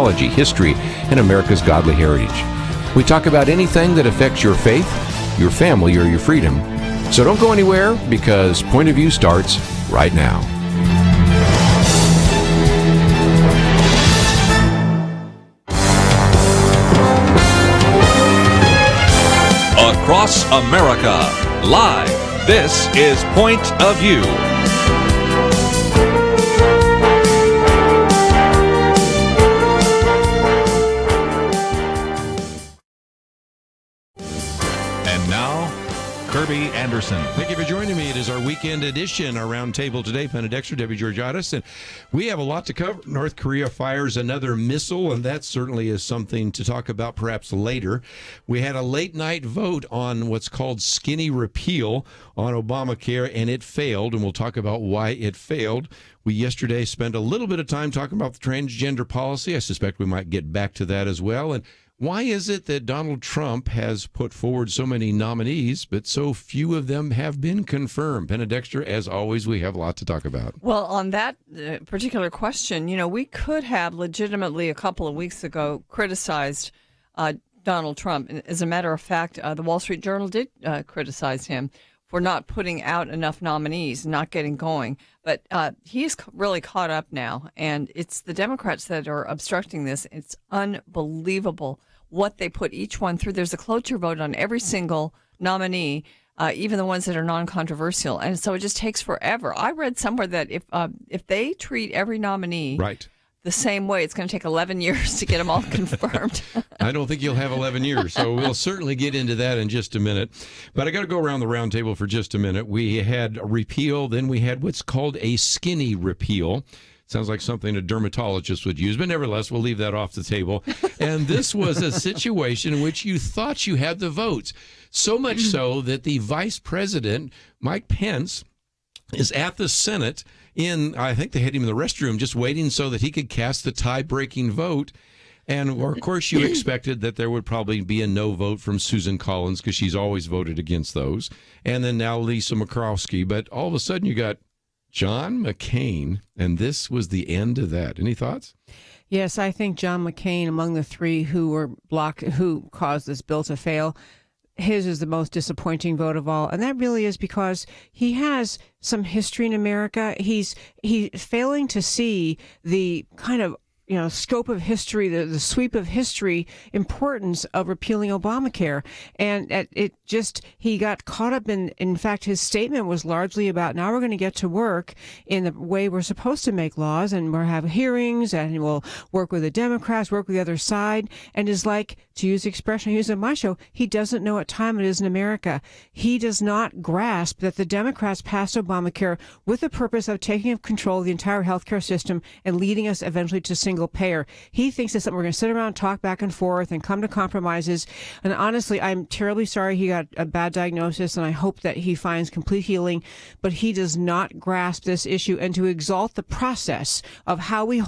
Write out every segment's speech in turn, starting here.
history, and America's godly heritage. We talk about anything that affects your faith, your family, or your freedom. So don't go anywhere, because Point of View starts right now. Across America, live, this is Point of View. And now, Kerby Anderson. Thank you for joining me. It is our weekend edition, our roundtable today. Penna, Dexter, Georgatos, and we have a lot to cover. North Korea fires another missile, and that certainly is something to talk about perhaps later. We had a late-night vote on what's called skinny repeal on Obamacare, and it failed, and we'll talk about why it failed. We yesterday spent a little bit of time talking about the transgender policy. I suspect we might get back to that as well. And why is it that Donald Trump has put forward so many nominees, but so few of them have been confirmed? Penna, Dexter, as always, we have a lot to talk about. Well, on that particular question, we could have legitimately a couple of weeks ago criticized Donald Trump. As a matter of fact, the Wall Street Journal did criticize him for not putting out enough nominees, not getting going. But he's really caught up now, and it's the Democrats that are obstructing this. It's unbelievable what they put each one through. There's a cloture vote on every single nominee, even the ones that are non-controversial, and so it just takes forever. I read somewhere that if they treat every nominee the same way, it's going to take 11 years to get them all confirmed. I don't think you'll have 11 years, so we'll certainly get into that in just a minute. But I got to go around the round table for just a minute. We had a repeal, then we had what's called a skinny repeal. Sounds like something a dermatologist would use, but nevertheless, we'll leave that off the table. And this was a situation in which you thought you had the votes, so much so that the vice president, Mike Pence, is at the Senate I think they had him in the restroom just waiting so that he could cast the tie-breaking vote. And, of course, you expected that there would probably be a no vote from Susan Collins because she's always voted against those. And then now Lisa Murkowski. But all of a sudden you got John McCain, and this was the end of that. Any thoughts? Yes, I think John McCain, among the three who caused this bill to fail, his is the most disappointing vote of all. And that really is because he has some history in America. He's failing to see the kind of scope of history, the sweep of history, importance of repealing Obamacare. And he got caught up in fact, his statement was largely about, now we're going to get to work in the way we're supposed to make laws, and we'll have hearings, and we'll work with the Democrats, work with the other side. And is like, to use the expression I use on my show, he doesn't know what time it is in America. He does not grasp that the Democrats passed Obamacare with the purpose of taking control of the entire healthcare system and leading us eventually to single payer. He thinks it's something we're going to sit around, talk back and forth, and come to compromises. And honestly, I'm terribly sorry he got a bad diagnosis, and I hope that he finds complete healing. But he does not grasp this issue, and to exalt the process of how we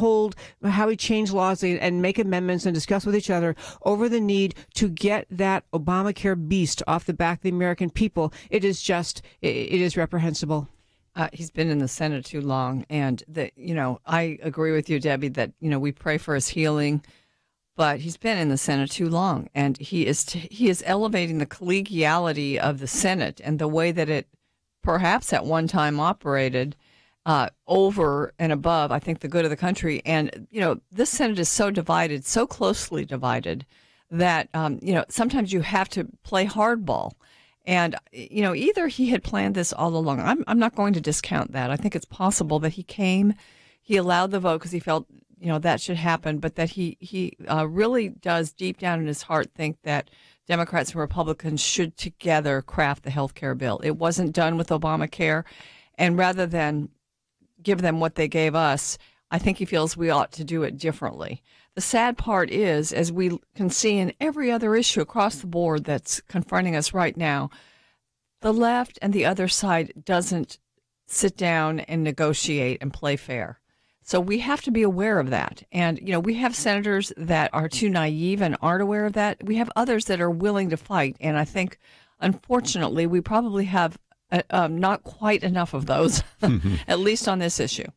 change laws and make amendments and discuss with each other over the need to get that Obamacare beast off the back of the American people. It is reprehensible. He's been in the Senate too long, and I agree with you, Debbie, that we pray for his healing, but he's been in the Senate too long, and he is elevating the collegiality of the Senate and the way that it perhaps at one time operated over and above, I think, the good of the country. And this Senate is so divided, so closely divided, that sometimes you have to play hardball. And, either he had planned this all along. I'm not going to discount that. I think it's possible that he allowed the vote because he felt, that should happen, but that he really does deep down in his heart think that Democrats and Republicans should together craft the health care bill. It wasn't done with Obamacare. And rather than give them what they gave us, I think he feels we ought to do it differently. The sad part is, as we can see in every other issue across the board that's confronting us right now, the left and the other side doesn't sit down and negotiate and play fair. So we have to be aware of that. And, we have senators that are too naive and aren't aware of that. We have others that are willing to fight. And I think, unfortunately, we probably have not quite enough of those, at least on this issue.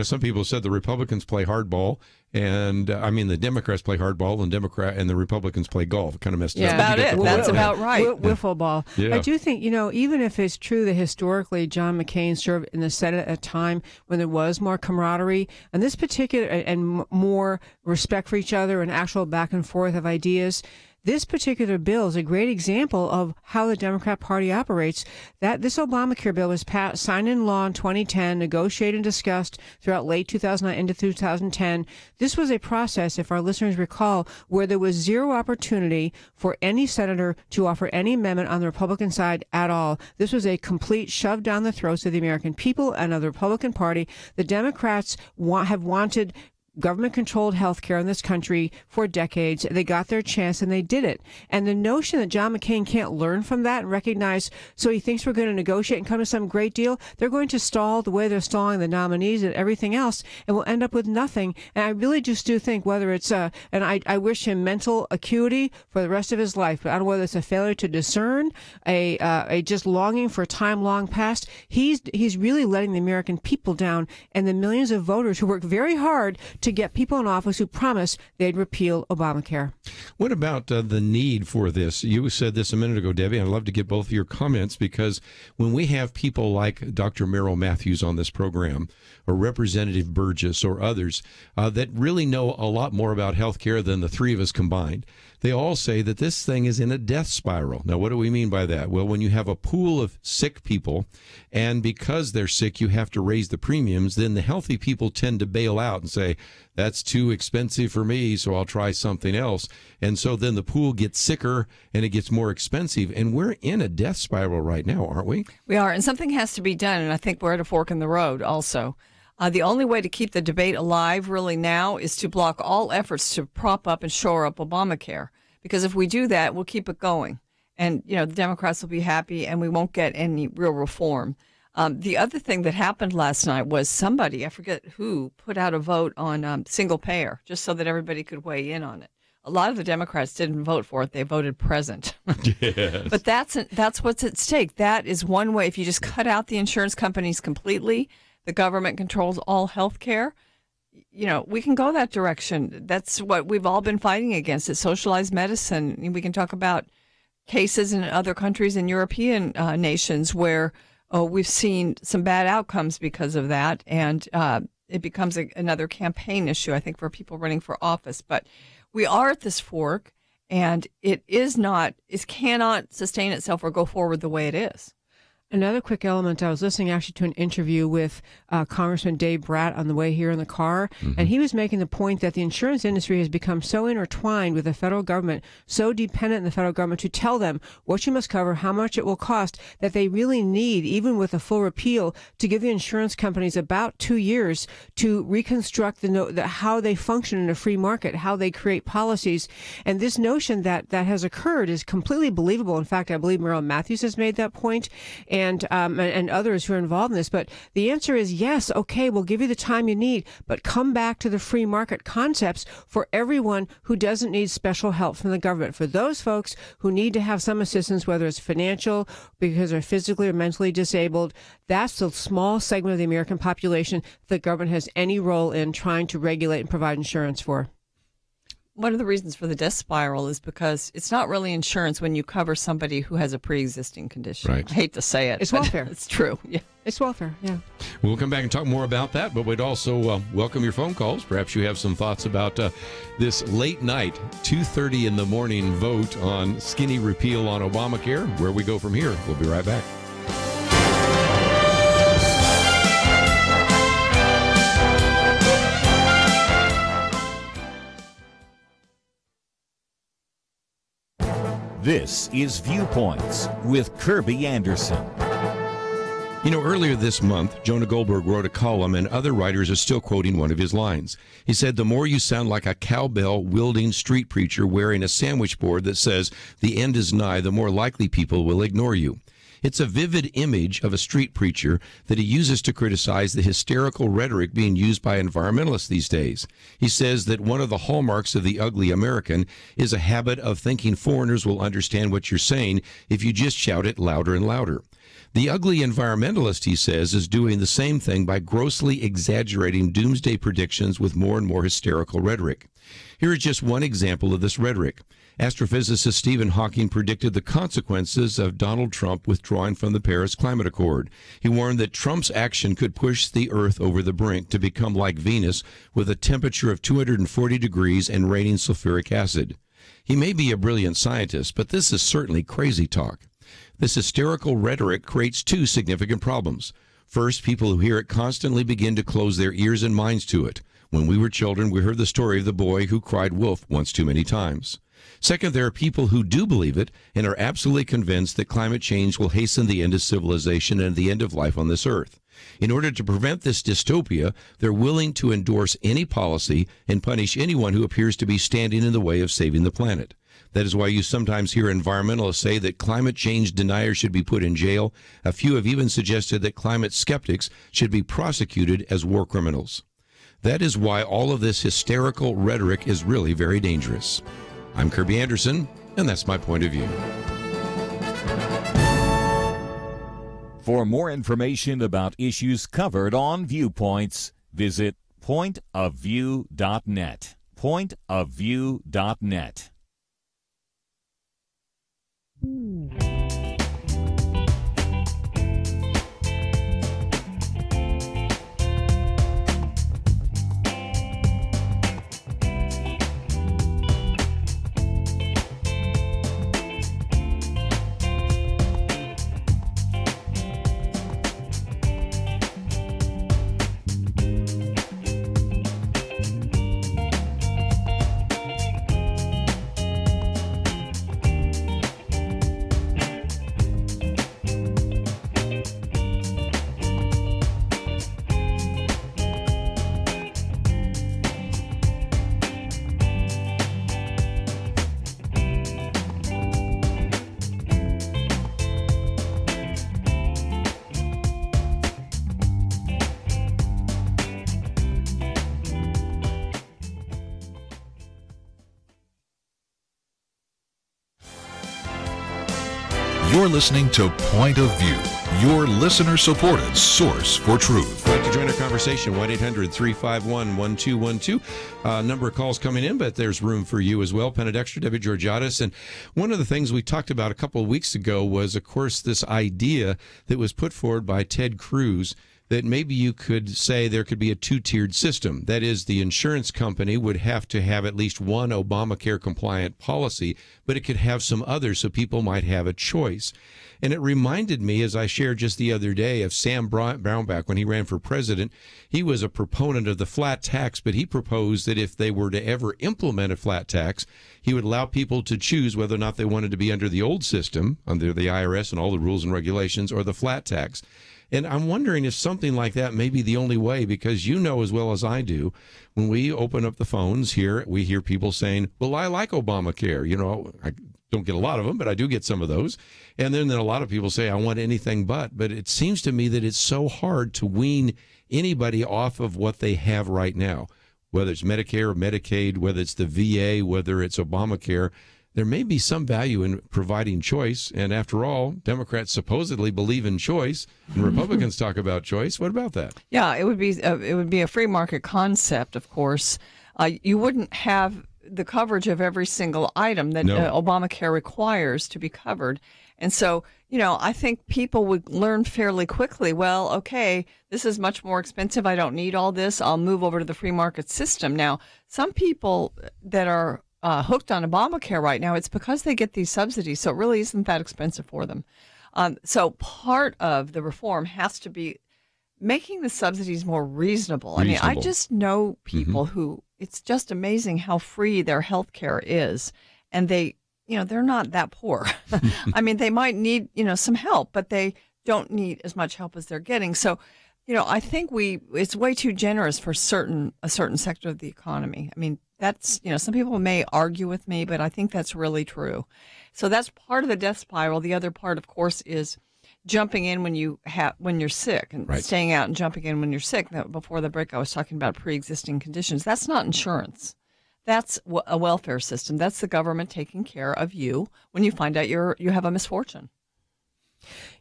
Some people said the Republicans play hardball And I mean, the Democrats play hardball, and the Republicans play golf. It kind of messed Yeah, up. about it. That's about right. Wiffle ball. Yeah. I do think, even if it's true that historically John McCain served in the Senate at a time when there was more camaraderie and this particular and more respect for each other and actual back and forth of ideas. This particular bill is a great example of how the Democrat Party operates. That this Obamacare bill was signed into law in 2010, negotiated and discussed throughout late 2009 into 2010. This was a process, if our listeners recall, where there was zero opportunity for any senator to offer any amendment on the Republican side at all. This was a complete shove down the throats of the American people and of the Republican Party. The Democrats have wanted government-controlled health care in this country for decades. They got their chance and they did it. And the notion that John McCain can't learn from that and recognize, so he thinks we're going to negotiate and come to some great deal, they're going to stall the way they're stalling the nominees and everything else, and we'll end up with nothing. And I really just do think whether it's and I wish him mental acuity for the rest of his life, but I don't know whether it's a failure to discern, a just longing for a time long past, he's really letting the American people down and the millions of voters who work very hard to get people in office who promised they'd repeal Obamacare. What about the need for this? You said this a minute ago, Debbie. I'd love to get both of your comments, because when we have people like Dr. Merrill Matthews on this program, or Representative Burgess or others that really know a lot more about health care than the three of us combined, they all say that this thing is in a death spiral. Now, what do we mean by that? Well, when you have a pool of sick people, and because they're sick, you have to raise the premiums, then the healthy people tend to bail out and say, that's too expensive for me, so I'll try something else. And so then the pool gets sicker and it gets more expensive. And we're in a death spiral right now, aren't we? We are, and something has to be done, and I think we're at a fork in the road also. The only way to keep the debate alive really now is to block all efforts to prop up and shore up Obamacare. Because if we do that, we'll keep it going. And, the Democrats will be happy and we won't get any real reform. The other thing that happened last night was somebody, I forget who, put out a vote on single payer, just so that everybody could weigh in on it. A lot of the Democrats didn't vote for it. They voted present. Yes. But that's what's at stake. That is one way. If you just cut out the insurance companies completely, the government controls all health care. We can go that direction. That's what we've all been fighting against. It's socialized medicine. We can talk about cases in other countries and European nations where we've seen some bad outcomes because of that. And it becomes another campaign issue, I think, for people running for office. But we are at this fork, and it cannot sustain itself or go forward the way it is. Another quick element, I was listening actually to an interview with Congressman Dave Bratt on the way here in the car, and he was making the point that the insurance industry has become so intertwined with the federal government, so dependent on the federal government to tell them what you must cover, how much it will cost, that they really need, even with a full repeal, to give the insurance companies about 2 years to reconstruct how they function in a free market, how they create policies. And this notion that has occurred is completely believable. In fact, I believe Merrill Matthews has made that point, and others who are involved in this. But the answer is yes, okay, we'll give you the time you need, but come back to the free market concepts for everyone who doesn't need special help from the government. For those folks who need to have some assistance, whether it's financial, because they're physically or mentally disabled, that's the small segment of the American population the government has any role in trying to regulate and provide insurance for. One of the reasons for the death spiral is because it's not really insurance when you cover somebody who has a pre-existing condition. Right. I hate to say it. It's welfare. It's true. Yeah. It's welfare, yeah. We'll come back and talk more about that, but we'd also welcome your phone calls. Perhaps you have some thoughts about this late night, 2:30 in the morning vote on skinny repeal on Obamacare. Where we go from here, we'll be right back. This is Viewpoints with Kerby Anderson. Earlier this month, Jonah Goldberg wrote a column, and other writers are still quoting one of his lines. He said, "The more you sound like a cowbell-wielding street preacher wearing a sandwich board that says the end is nigh, the more likely people will ignore you." It's a vivid image of a street preacher that he uses to criticize the hysterical rhetoric being used by environmentalists these days. He says that one of the hallmarks of the ugly American is a habit of thinking foreigners will understand what you're saying if you just shout it louder and louder. The ugly environmentalist, he says, is doing the same thing by grossly exaggerating doomsday predictions with more and more hysterical rhetoric. Here is just one example of this rhetoric. Astrophysicist Stephen Hawking predicted the consequences of Donald Trump withdrawing from the Paris Climate Accord. He warned that Trump's action could push the Earth over the brink to become like Venus with a temperature of 240 degrees and raining sulfuric acid. He may be a brilliant scientist, but this is certainly crazy talk. This hysterical rhetoric creates two significant problems. First, people who hear it constantly begin to close their ears and minds to it. When we were children, we heard the story of the boy who cried wolf once too many times. Second, there are people who do believe it and are absolutely convinced that climate change will hasten the end of civilization and the end of life on this earth. In order to prevent this dystopia, they're willing to endorse any policy and punish anyone who appears to be standing in the way of saving the planet. That is why you sometimes hear environmentalists say that climate change deniers should be put in jail. A few have even suggested that climate skeptics should be prosecuted as war criminals. That is why all of this hysterical rhetoric is really very dangerous. I'm Kerby Anderson, and that's my point of view. For more information about issues covered on Viewpoints, visit pointofview.net. Pointofview.net. You're listening to Point of View, your listener-supported source for truth. I'd like to join our conversation, 1-800-351-1212. Number of calls coming in, but there's room for you as well. Penna, Dexter, Georgatos. And one of the things we talked about a couple of weeks ago was, of course, this idea that was put forward by Ted Cruz that maybe you could say there could be a two-tiered system. That is, the insurance company would have to have at least one Obamacare-compliant policy, but it could have some others so people might have a choice. And it reminded me, as I shared just the other day, of Sam Brownback when he ran for president. He was a proponent of the flat tax, but he proposed that if they were to ever implement a flat tax, he would allow people to choose whether or not they wanted to be under the old system, under the IRS and all the rules and regulations, or the flat tax. And I'm wondering if something like that may be the only way, because you know as well as I do, when we open up the phones here, we hear people saying, well, I like Obamacare. You know, I don't get a lot of them, but I do get some of those. And then a lot of people say, I want anything but. But it seems to me that it's so hard to wean anybody off of what they have right now, whether it's Medicare or Medicaid, whether it's the VA, whether it's Obamacare. There may be some value in providing choice, and after all, Democrats supposedly believe in choice, and Republicans talk about choice. What about that? Yeah, it would be a free market concept, of course. You wouldn't have the coverage of every single item that Obamacare requires to be covered. And so, you know, I think people would learn fairly quickly, well, okay, this is much more expensive. I don't need all this. I'll move over to the free market system. Now, some people that are hooked on Obamacare right now, it's because they get these subsidies, so it really isn't that expensive for them. So part of the reform has to be making the subsidies more reasonable. I mean, I just know people who, it's just amazing how free their health care is, and they, you know, they're not that poor. I mean, they might need, you know, some help, but they don't need as much help as they're getting. So, you know, I think it's way too generous for a certain sector of the economy. I mean, that's, you know, some people may argue with me, but I think that's really true. So that's part of the death spiral. The other part, of course, is jumping in when you're sick, and staying out and jumping in when you're sick. Now, before the break, I was talking about pre-existing conditions. That's not insurance. That's a welfare system. That's the government taking care of you when you find out you have a misfortune.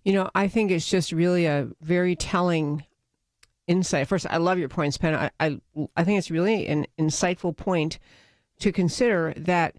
I think it's just really a very telling insight. First, I love your points, Penna. I think it's really an insightful point to consider that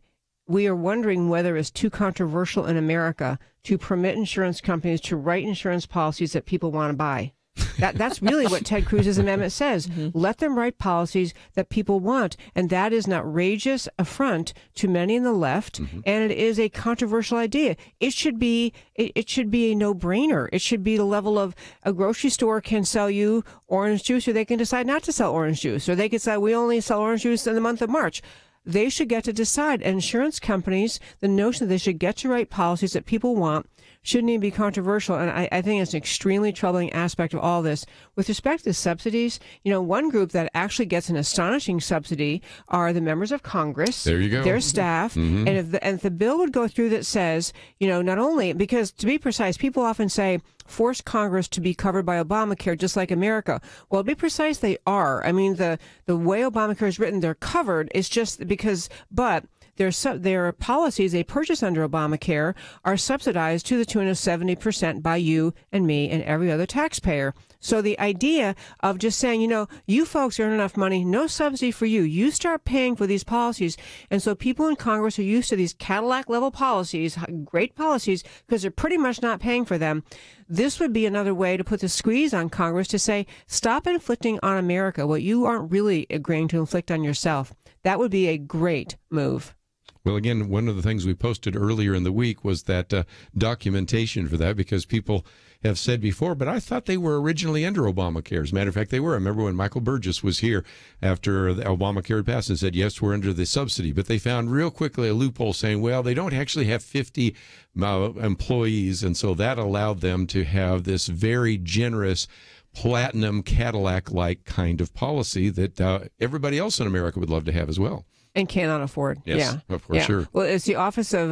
we are wondering whether it's too controversial in America to permit insurance companies to write insurance policies that people want to buy. That's really what Ted Cruz's amendment says. Mm-hmm. Let them write policies that people want. And that is an outrageous affront to many in the left. Mm-hmm. And it is a controversial idea. It should be a no-brainer. It should be the level of a grocery store can sell you orange juice, or they can decide not to sell orange juice, or they can say we only sell orange juice in the month of March. They should get to decide. Insurance companies, the notion that they should get to write policies that people want shouldn't even be controversial. And I think it's an extremely troubling aspect of all this. With respect to subsidies, one group that actually gets an astonishing subsidy are the members of Congress. There you go. Their staff. Mm-hmm. And if the bill would go through that says, not only, because to be precise, people often say, force Congress to be covered by Obamacare, just like America. Well, to be precise, they are. I mean, the way Obamacare is written, they're covered. It's just because, but their policies they purchase under Obamacare are subsidized to the tune of 70% by you and me and every other taxpayer. So the idea of just saying, you folks earn enough money, no subsidy for you. You start paying for these policies. And so people in Congress are used to these Cadillac-level policies, great policies, because they're pretty much not paying for them. This would be another way to put the squeeze on Congress to say, stop inflicting on America what you aren't really agreeing to inflict on yourself. That would be a great move. Well, again, one of the things we posted earlier in the week was that documentation for that, because people have said before, but I thought they were originally under Obamacare. As a matter of fact, they were. I remember when Michael Burgess was here after the Obamacare had passed and said, yes, we're under the subsidy. But they found real quickly a loophole saying, well, they don't actually have 50 employees. And so that allowed them to have this very generous platinum Cadillac-like kind of policy that everybody else in America would love to have as well. And cannot afford. Yes, yeah. Of course, yeah. Sure. Well, it's the office of,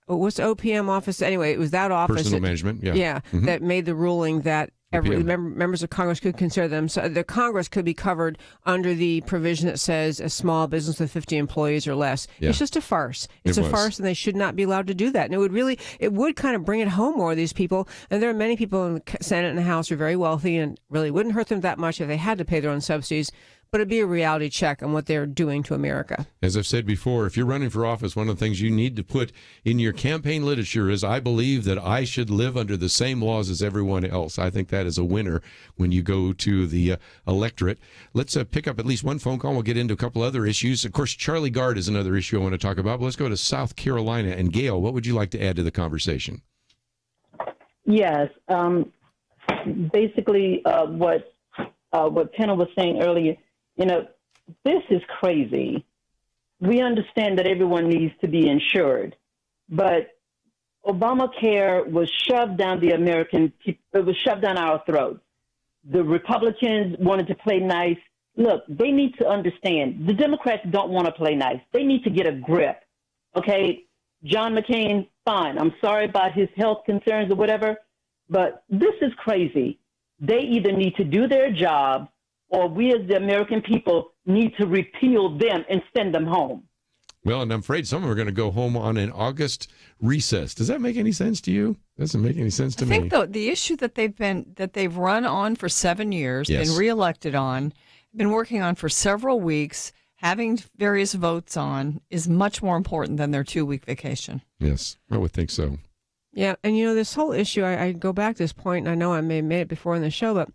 what's the OPM office? Anyway, it was that office. Personal management, yeah. Yeah, mm-hmm. That made the ruling that members of Congress could consider them. So the Congress could be covered under the provision that says a small business with 50 employees or less. Yeah. It's just a farce. It's a farce, and they should not be allowed to do that. And it would kind of bring it home more of these people. And there are many people in the Senate and the House who are very wealthy, and really wouldn't hurt them that much if they had to pay their own subsidies. But it'd be a reality check on what they're doing to America. As I've said before, if you're running for office, one of the things you need to put in your campaign literature is, I believe that I should live under the same laws as everyone else. I think that is a winner when you go to the electorate. Let's pick up at least one phone call. We'll get into a couple other issues. Of course, Charlie Gard is another issue I want to talk about. But let's go to South Carolina. And Gail, what would you like to add to the conversation? Yes. Basically, what Penna was saying earlier, this is crazy. We understand that everyone needs to be insured, but Obamacare was shoved down the American people. It was shoved down our throats. The Republicans wanted to play nice. Look, they need to understand. The Democrats don't want to play nice. They need to get a grip. Okay, John McCain, fine. I'm sorry about his health concerns or whatever, but this is crazy. They either need to do their job, or we as the American people need to repeal them and send them home. Well, and I'm afraid some of them are going to go home on an August recess. Does that make any sense to you? Doesn't make any sense to me. I think though the issue that they've run on for 7 years, yes, been reelected on, been working on for several weeks, having various votes on, is much more important than their 2-week vacation. Yes, I would think so. Yeah, and this whole issue, I go back to this point, and I know I may have made it before in the show, but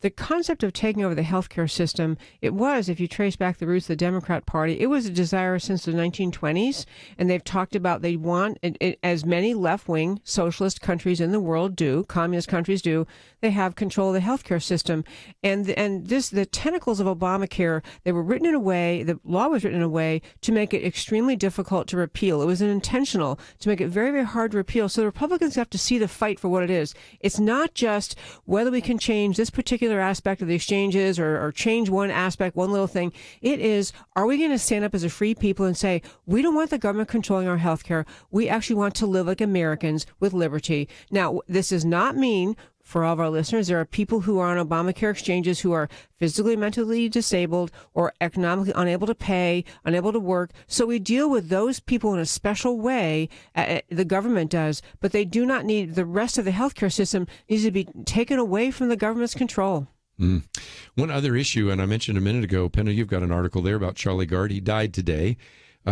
the concept of taking over the healthcare system, it was, if you trace back the roots of the Democrat Party, it was a desire since the 1920s, and they've talked about they want, as many left-wing socialist countries in the world do, communist countries do, they have control of the healthcare system. And the tentacles of Obamacare, they were written in a way, the law was written in a way to make it extremely difficult to repeal. It was intentional to make it very, very hard to repeal. So the Republicans have to see the fight for what it is. It's not just whether we can change this particular aspect of the exchanges or change one aspect, one little thing. It is, are we going to stand up as a free people and say, we don't want the government controlling our health care. We actually want to live like Americans with liberty. Now, this does not mean for all of our listeners. There are people who are on Obamacare exchanges who are physically, mentally disabled or economically unable to pay, unable to work. So we deal with those people in a special way. The government does, but they do not need, the rest of the healthcare system needs to be taken away from the government's control. One other issue, and I mentioned a minute ago, Penna, you've got an article there about Charlie Gard. He died today.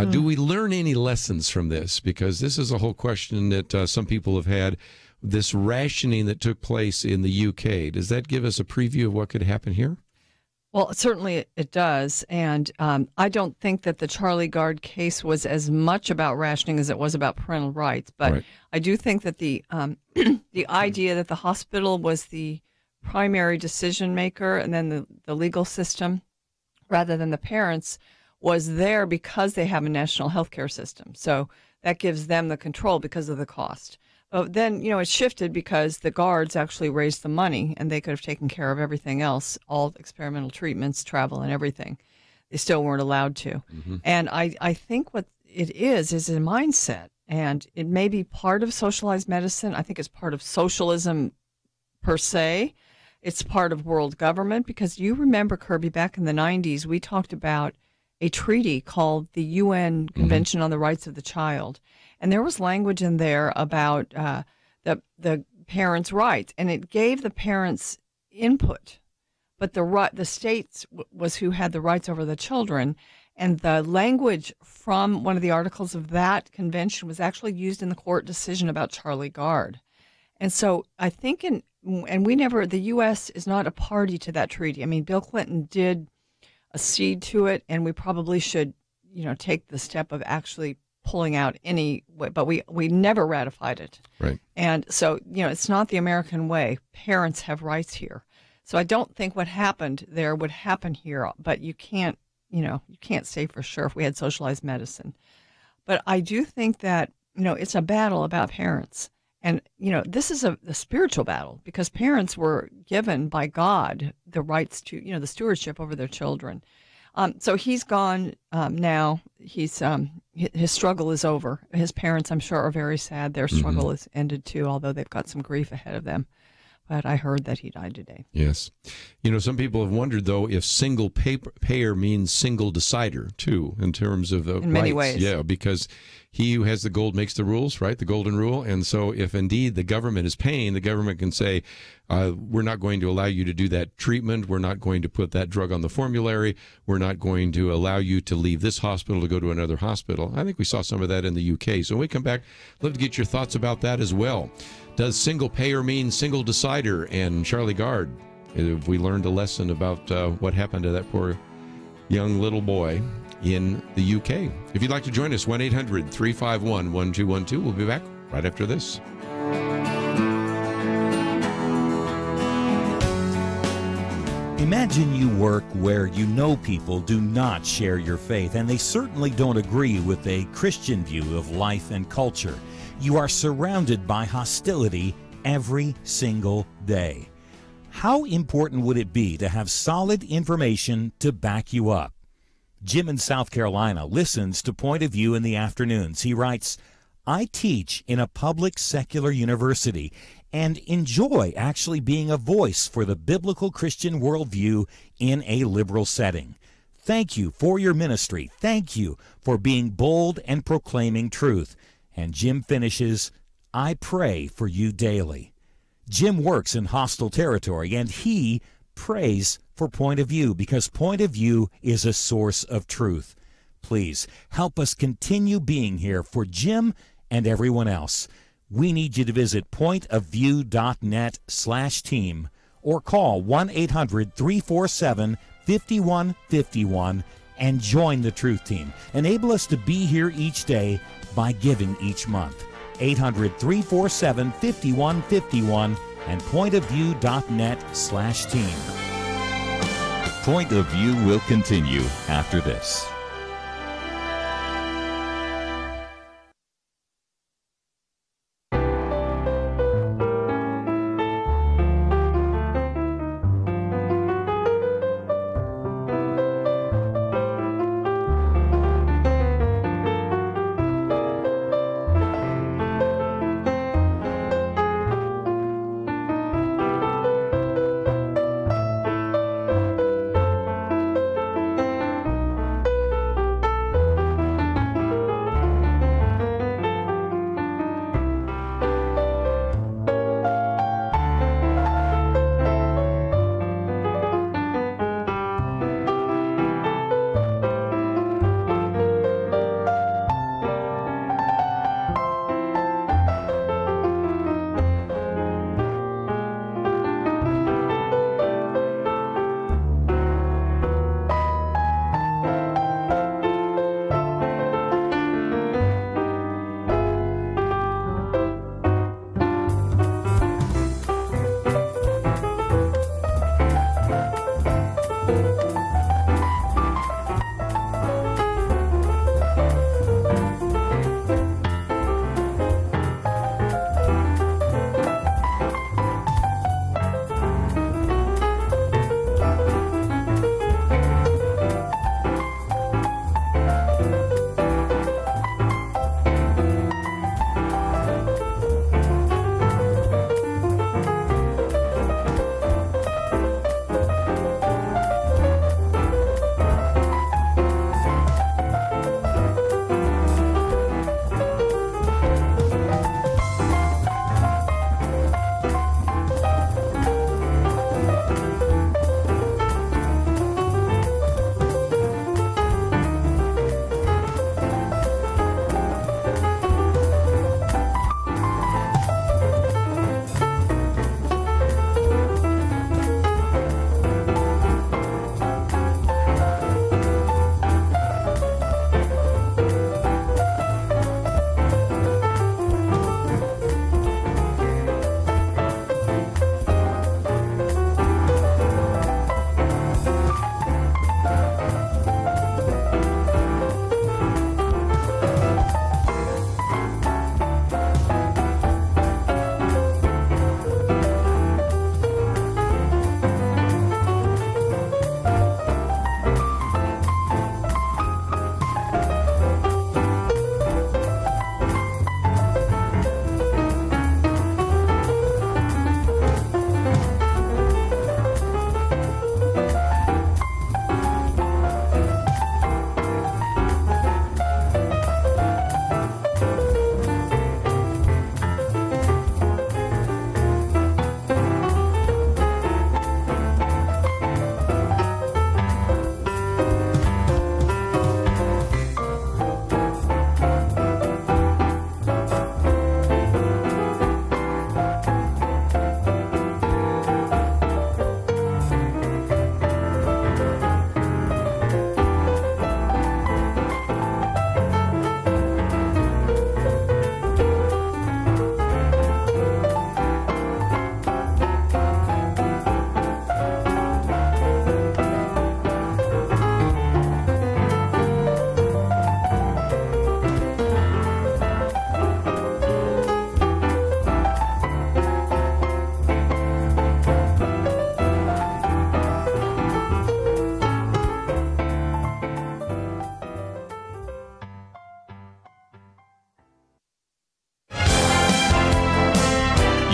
Do we learn any lessons from this? Because this is a whole question that some people have had. This rationing that took place in the UK, does that give us a preview of what could happen here? Well, certainly it does. And I don't think that the Charlie Gard case was as much about rationing as it was about parental rights. But Right. I do think that the the idea that the hospital was the primary decision maker and then the legal system, rather than the parents, was there because they have a national health care system. So that gives them the control because of the cost. But then, it shifted because the guards actually raised the money and they could have taken care of everything else, all experimental treatments, travel, and everything. They still weren't allowed to. And I think what it is a mindset, and it may be part of socialized medicine. I think it's part of socialism per se. It's part of world government, because you remember, Kerby, back in the 90s, we talked about a treaty called the UN Convention on the Rights of the Child. And there was language in there about the parents' rights, and it gave the parents input. But the states was who had the rights over the children. And the language from one of the articles of that convention was actually used in the court decision about Charlie Gard. And so I think the U.S. is not a party to that treaty. I mean, Bill Clinton did accede to it, and we probably should, take the step of actually pulling out but we never ratified it. Right. And so, it's not the American way. Parents have rights here. So I don't think what happened there would happen here, but you can't say for sure if we had socialized medicine. But I do think that, it's a battle about parents. And, this is a spiritual battle, because parents were given by God the rights to, the stewardship over their children. So he's gone now. His struggle is over. His parents, I'm sure, are very sad. Their struggle is ended too, although they've got some grief ahead of them. But I heard that he died today. Yes. Some people have wondered, though, if single payer means single decider, too, in terms of in many ways. Yeah, because he who has the gold makes the rules, right? The golden rule. And so if indeed the government is paying, the government can say, we're not going to allow you to do that treatment. We're not going to put that drug on the formulary. We're not going to allow you to leave this hospital to go to another hospital. I think we saw some of that in the UK. So when we come back, I'd love to get your thoughts about that as well. Does single payer mean single decider? And Charlie Gard, have we learned a lesson about what happened to that poor young little boy in the UK? If you'd like to join us, 1-800-351-1212. We'll be back right after this. Imagine you work where you know people do not share your faith, and they certainly don't agree with a Christian view of life and culture. You are surrounded by hostility every single day. How important would it be to have solid information to back you up? Jim in South Carolina listens to Point of View in the afternoons. He writes, I teach in a public secular university and enjoy actually being a voice for the biblical Christian worldview in a liberal setting. Thank you for your ministry. Thank you for being bold and proclaiming truth. And Jim finishes, I pray for you daily. Jim works in hostile territory, and he prays for Point of View because Point of View is a source of truth. Please help us continue being here for Jim and everyone else. We need you to visit pointofview.net/team or call 1-800-347-5151 and join the Truth Team. Enable us to be here each day by giving each month. 800-347-5151 and pointofview.net/team. Point of View will continue after this.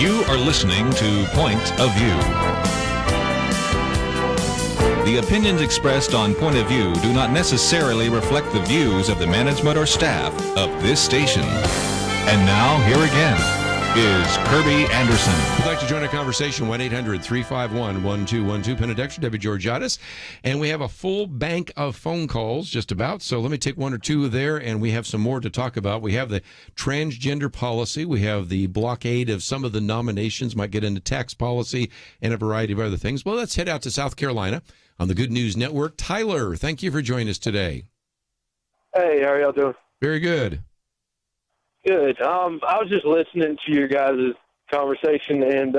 You are listening to Point of View. The opinions expressed on Point of View do not necessarily reflect the views of the management or staff of this station. And now, here again is Kerby Anderson. If you'd like to join a conversation, 1-800-351-1212, Penna, Dexter, Georgatos. And we have a full bank of phone calls just about, so let me take one or two there, and we have some more to talk about. We have the transgender policy. We have the blockade of some of the nominations, might get into tax policy and a variety of other things. Well, let's head out to South Carolina on the Good News Network. Tyler, thank you for joining us today. Hey, how are y'all doing? Very good. Good. I was just listening to your guys' conversation, and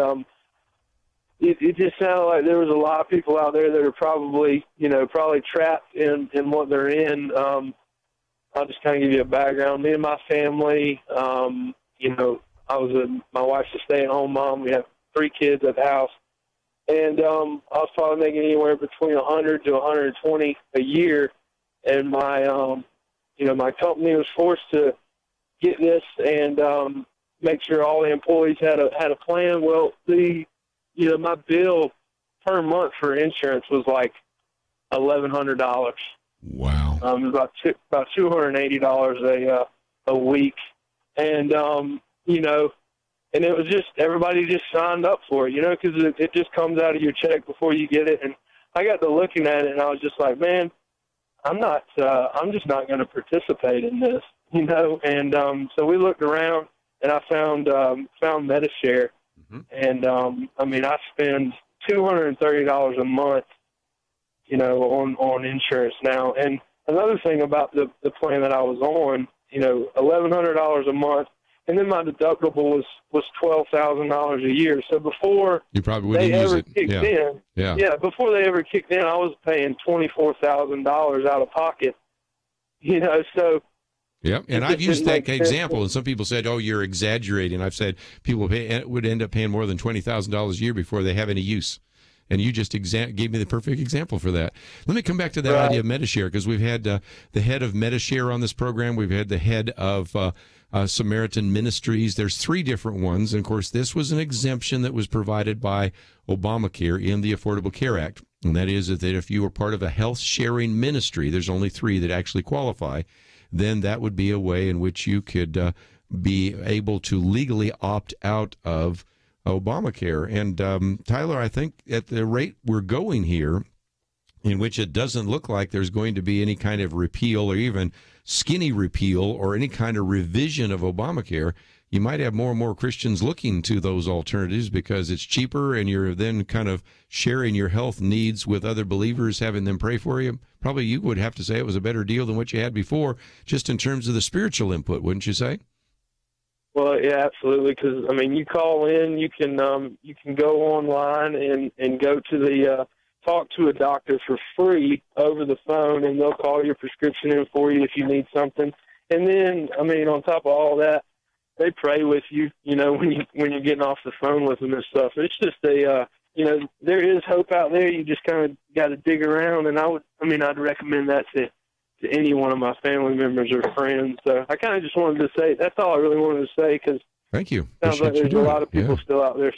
it just sounded like there was a lot of people out there that are probably trapped in what they're in. I'll just kind of give you a background. Me and my family, my wife's a stay-at-home mom. We have 3 kids at the house, and I was probably making anywhere between 100 to 120 a year, and my company was forced to get this and make sure all the employees had a plan. Well, my bill per month for insurance was like $1,100. Wow. About $280 a week, and and it was just everybody just signed up for it, because it just comes out of your check before you get it. And I got to looking at it, and I was just like, man, I'm just not going to participate in this. And so we looked around, and I found MediShare, and I spend $230 a month, on insurance now. And another thing about the plan that I was on, $1,100 a month, and then my deductible was $12,000 a year. So before you probably wouldn't they use ever it. kicked in, before they ever kicked in, I was paying $24,000 out of pocket. So. Yep, and I've used that example, and some people said, "Oh, you're exaggerating." I've said people would end up paying more than $20,000 a year before they have any use, and you just gave me the perfect example for that. Let me come back to that idea of MediShare, because we've had the head of MediShare on this program. We've had the head of Samaritan Ministries. There's 3 different ones, and of course, this was an exemption that was provided by Obamacare in the Affordable Care Act, and that is that if you were part of a health-sharing ministry, there's only 3 that actually qualify. Then that would be a way in which you could be able to legally opt out of Obamacare. And Tyler, I think at the rate we're going here, in which it doesn't look like there's going to be any kind of repeal or even skinny repeal or any kind of revision of Obamacare, you might have more and more Christians looking to those alternatives because it's cheaper, and you're then kind of sharing your health needs with other believers, having them pray for you. Probably you would have to say it was a better deal than what you had before, just in terms of the spiritual input, wouldn't you say? Well, yeah, absolutely. Because you call in, you can go online and go to the talk to a doctor for free over the phone, and they'll call your prescription in for you if you need something. And then, on top of all that, they pray with you, when you're getting off the phone with them and stuff. It's just there is hope out there. You just kind of got to dig around, and I'd recommend that to any one of my family members or friends. So I kind of just wanted to say, that's all I really wanted to say, because thank you. Sounds like there's a lot of people still out there,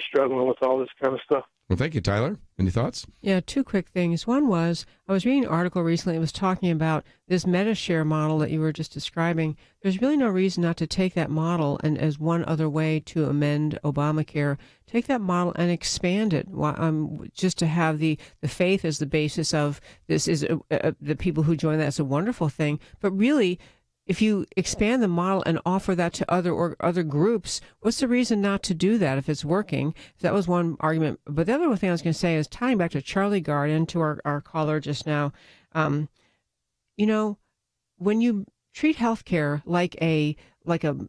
struggling with all this kind of stuff. Well, thank you, Tyler. Any thoughts? Yeah, 2 quick things. One was, I was reading an article recently that was talking about this MediShare model that you were just describing. There's really no reason not to take that model and as one other way to amend Obamacare, take that model and expand it, just to have the faith as the basis of this is the people who join that's a wonderful thing. But really, if you expand the model and offer that to other groups, what's the reason not to do that if it's working? So that was one argument. But the other thing I was going to say is tying back to Charlie Gard and to our caller just now, when you treat healthcare like a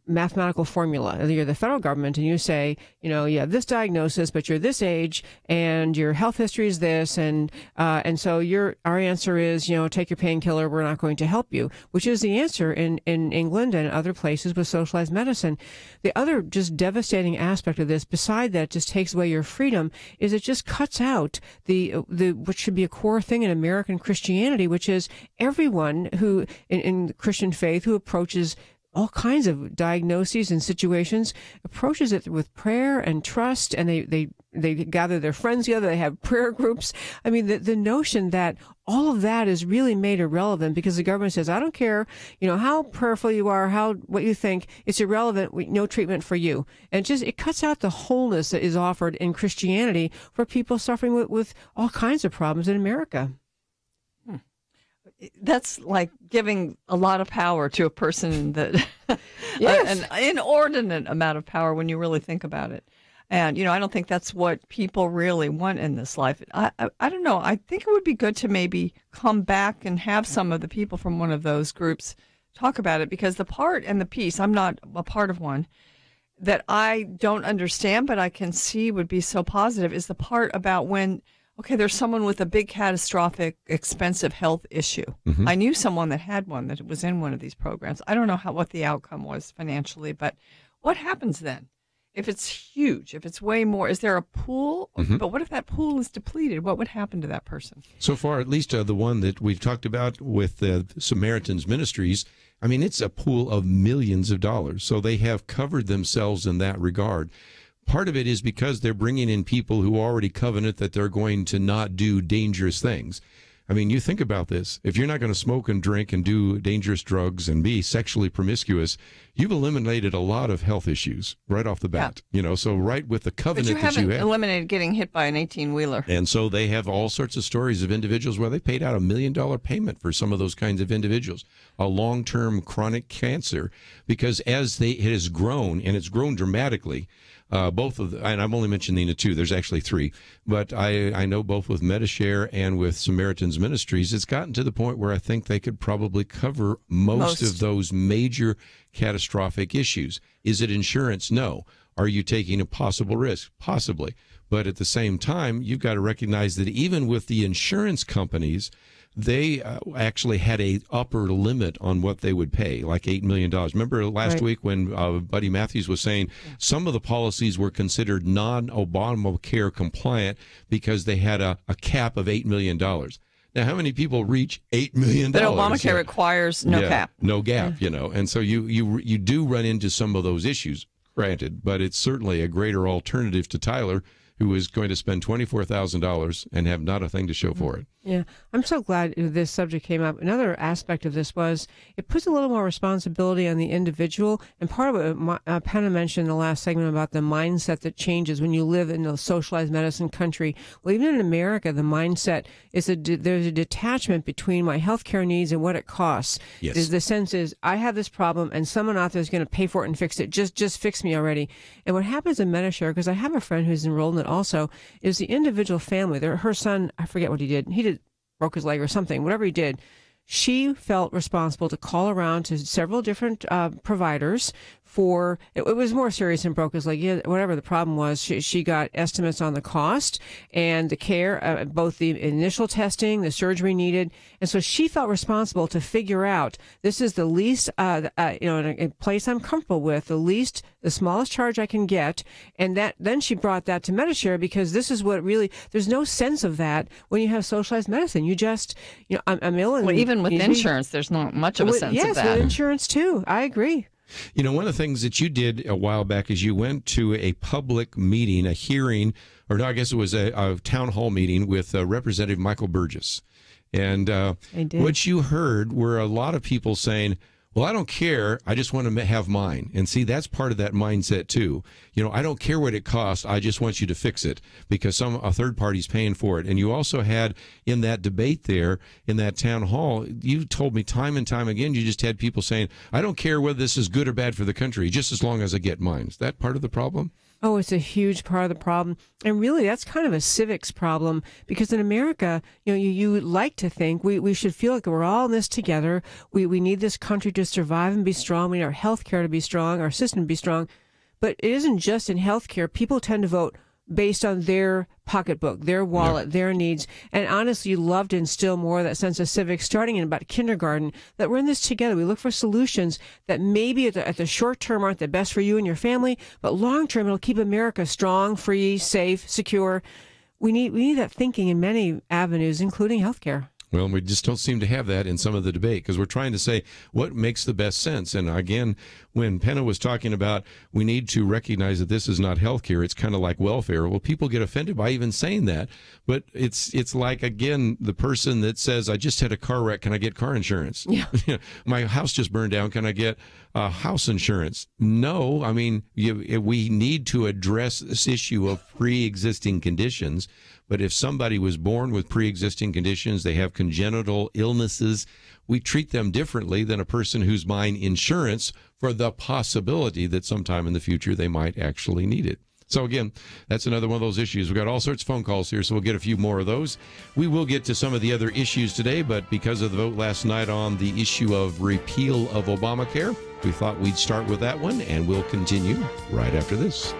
mathematical formula. You're the federal government and you say, you have this diagnosis, but you're this age and your health history is this. And so our answer is, take your painkiller. We're not going to help you, which is the answer in England and other places with socialized medicine. The other just devastating aspect of this, beside that, just takes away your freedom, is it just cuts out the what should be a core thing in American Christianity, which is everyone who in Christian faith who approaches all kinds of diagnoses and situations, approaches it with prayer and trust, and they gather their friends together, they have prayer groups. I mean, the notion that all of that is really made irrelevant because the government says, I don't care, how prayerful you are, what you think, it's irrelevant, no treatment for you. And it cuts out the wholeness that is offered in Christianity for people suffering with all kinds of problems in America. That's like giving a lot of power to a person that Yes. an inordinate amount of power when you really think about it. And, I don't think that's what people really want in this life. I don't know. I think it would be good to maybe come back and have some of the people from one of those groups talk about it, because the part and the piece, I'm not a part of one, that I don't understand, but I can see would be so positive is the part about when, okay, there's someone with a big, catastrophic, expensive health issue. I knew someone that had one, that was in one of these programs. I don't know what the outcome was financially, but what happens then? If it's huge, if it's way more, is there a pool? But what if that pool is depleted? What would happen to that person? So far, at least the one that we've talked about with Samaritan's Ministries, I mean, it's a pool of millions of dollars. So they have covered themselves in that regard. Part of it is because they're bringing in people who already covenant that they're going to not do dangerous things. I mean, you think about this. If you're not going to smoke and drink and do dangerous drugs and be sexually promiscuous, you've eliminated a lot of health issues right off the bat. So right with the covenant but that you have. Eliminated getting hit by an 18-wheeler. And so they have all sorts of stories of individuals where they paid out $1 million payment for some of those kinds of individuals, a long-term chronic cancer, because as it has grown, and it's grown dramatically, both of and I've only mentioned the two, there's actually three, but I know both with Medishare and with Samaritan's Ministries, it's gotten to the point where I think they could probably cover most of those major catastrophic issues. Is it insurance? No. Are you taking a possible risk? Possibly. But at the same time, you've got to recognize that even with the insurance companies, they actually had a upper limit on what they would pay, like $8 million. Remember last week when Buddy Matthews was saying some of the policies were considered non-Obamacare compliant because they had a cap of $8 million. Now, how many people reach $8 million? But Obamacare requires no cap. No gap, And so you do run into some of those issues, granted, but it's certainly a greater alternative to Tyler, who is going to spend $24,000 and have not a thing to show for it. Yeah, I'm so glad this subject came up. Another aspect of this was it puts a little more responsibility on the individual. And part of what Penna mentioned in the last segment about the mindset that changes when you live in a socialized medicine country. Well, even in America, the mindset is there's a detachment between my healthcare needs and what it costs. Yes. The sense is I have this problem and someone out there is going to pay for it and fix it. Just fix me already. And what happens in Medishare, because I have a friend who's enrolled in it also, is the individual family. Her son, I forget what he did. Broke his leg or something, whatever he did. She felt responsible to call around to several different providers for, it was more serious than broke his leg. Yeah, whatever the problem was, she got estimates on the cost and the care, both the initial testing, the surgery needed. And so she felt responsible to figure out, this is the least, in a place I'm comfortable with, the smallest charge I can get. And then she brought that to Medishare because this is what really, there's no sense of that when you have socialized medicine. You just, I'm ill. And well, even with insurance, there's not much of a sense of that. Yes, with insurance too. I agree. One of the things that you did a while back is you went to a public meeting, a hearing, or no, I guess it was a town hall meeting with Representative Michael Burgess. And what you heard were a lot of people saying, well, I don't care. I just want to have mine. And see, that's part of that mindset, too. I don't care what it costs. I just want you to fix it because a third party's paying for it. And you also had in that debate there in that town hall, you told me time and time again, you just had people saying, I don't care whether this is good or bad for the country, just as long as I get mine. Is that part of the problem? Oh, it's a huge part of the problem. And really, that's kind of a civics problem because in America, you like to think we should feel like we're all in this together. We need this country to survive and be strong. We need our health care to be strong, our system to be strong. But it isn't just in health care. People tend to vote based on their pocketbook, their wallet, their needs. And honestly, you love to instill more of that sense of civics starting in about kindergarten, that we're in this together. We look for solutions that maybe at the short term aren't the best for you and your family, but long term it'll keep America strong, free, safe, secure. We need that thinking in many avenues, including healthcare. Well, we just don't seem to have that in some of the debate because we're trying to say what makes the best sense. And again, when Penna was talking about we need to recognize that this is not health care, it's kind of like welfare. Well, people get offended by even saying that. But it's like, again, the person that says, I just had a car wreck. Can I get car insurance? Yeah. My house just burned down. Can I get house insurance? No. I mean, we need to address this issue of pre-existing conditions. But if somebody was born with pre-existing conditions, they have congenital illnesses, we treat them differently than a person who's buying insurance for the possibility that sometime in the future they might actually need it. So again, that's another one of those issues. We've got all sorts of phone calls here, so we'll get a few more of those. We will get to some of the other issues today, but because of the vote last night on the issue of repeal of Obamacare, we thought we'd start with that one, and we'll continue right after this.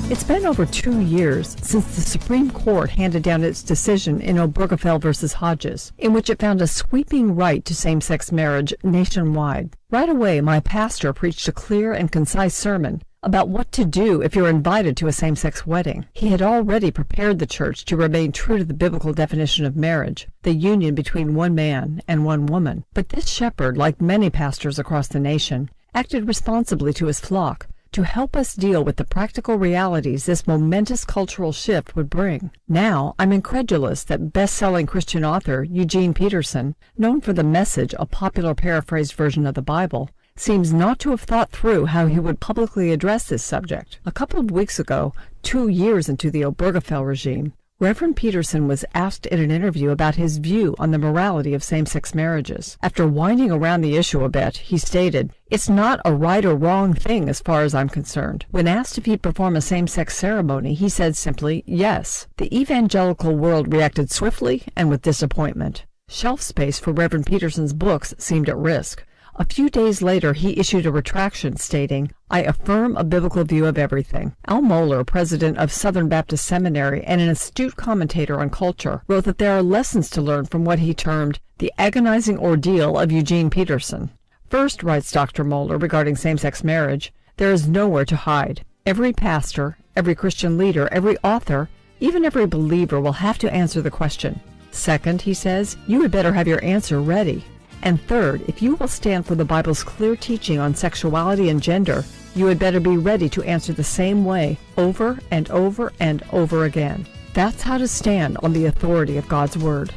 It's been over 2 years since the Supreme Court handed down its decision in Obergefell versus Hodges, in which it found a sweeping right to same-sex marriage nationwide. Right away, my pastor preached a clear and concise sermon about what to do if you're invited to a same-sex wedding. He had already prepared the church to remain true to the biblical definition of marriage, the union between one man and one woman. But this shepherd, like many pastors across the nation, acted responsibly to his flock, to help us deal with the practical realities this momentous cultural shift would bring. Now, I'm incredulous that best-selling Christian author Eugene Peterson, known for The Message, a popular paraphrased version of the Bible, seems not to have thought through how he would publicly address this subject. A couple of weeks ago, 2 years into the Obergefell regime, Reverend Peterson was asked in an interview about his view on the morality of same-sex marriages. After winding around the issue a bit, he stated, "It's not a right or wrong thing as far as I'm concerned." When asked if he'd perform a same-sex ceremony, he said simply, yes. The evangelical world reacted swiftly and with disappointment. Shelf space for Reverend Peterson's books seemed at risk. A few days later, he issued a retraction stating, "I affirm a biblical view of everything." Al Mohler, president of Southern Baptist Seminary and an astute commentator on culture, wrote that there are lessons to learn from what he termed the agonizing ordeal of Eugene Peterson. First, writes Dr. Mohler regarding same-sex marriage, there is nowhere to hide. Every pastor, every Christian leader, every author, even every believer will have to answer the question. Second, he says, you had better have your answer ready. And third, if you will stand for the Bible's clear teaching on sexuality and gender, you had better be ready to answer the same way over and over and over again. That's how to stand on the authority of God's Word.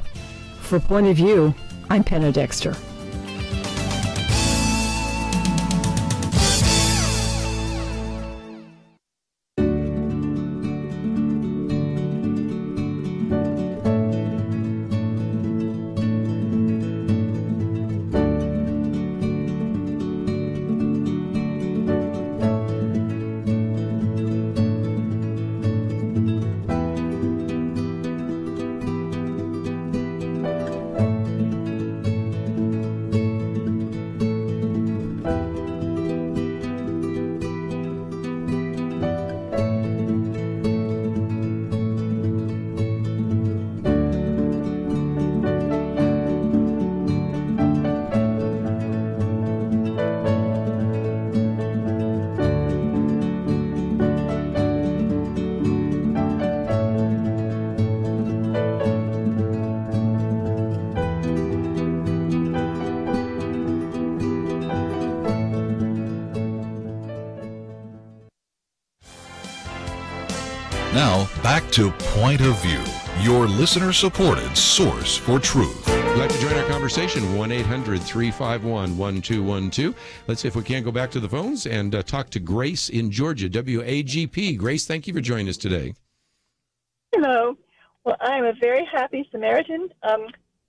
For Point of View, I'm Penna Dexter. Now, back to Point of View, your listener-supported source for truth. If you'd like to join our conversation, 1-800-351-1212. Let's see if we can't go back to the phones and talk to Grace in Georgia, WAGP. Grace, thank you for joining us today. Hello. Well, I'm a very happy Samaritan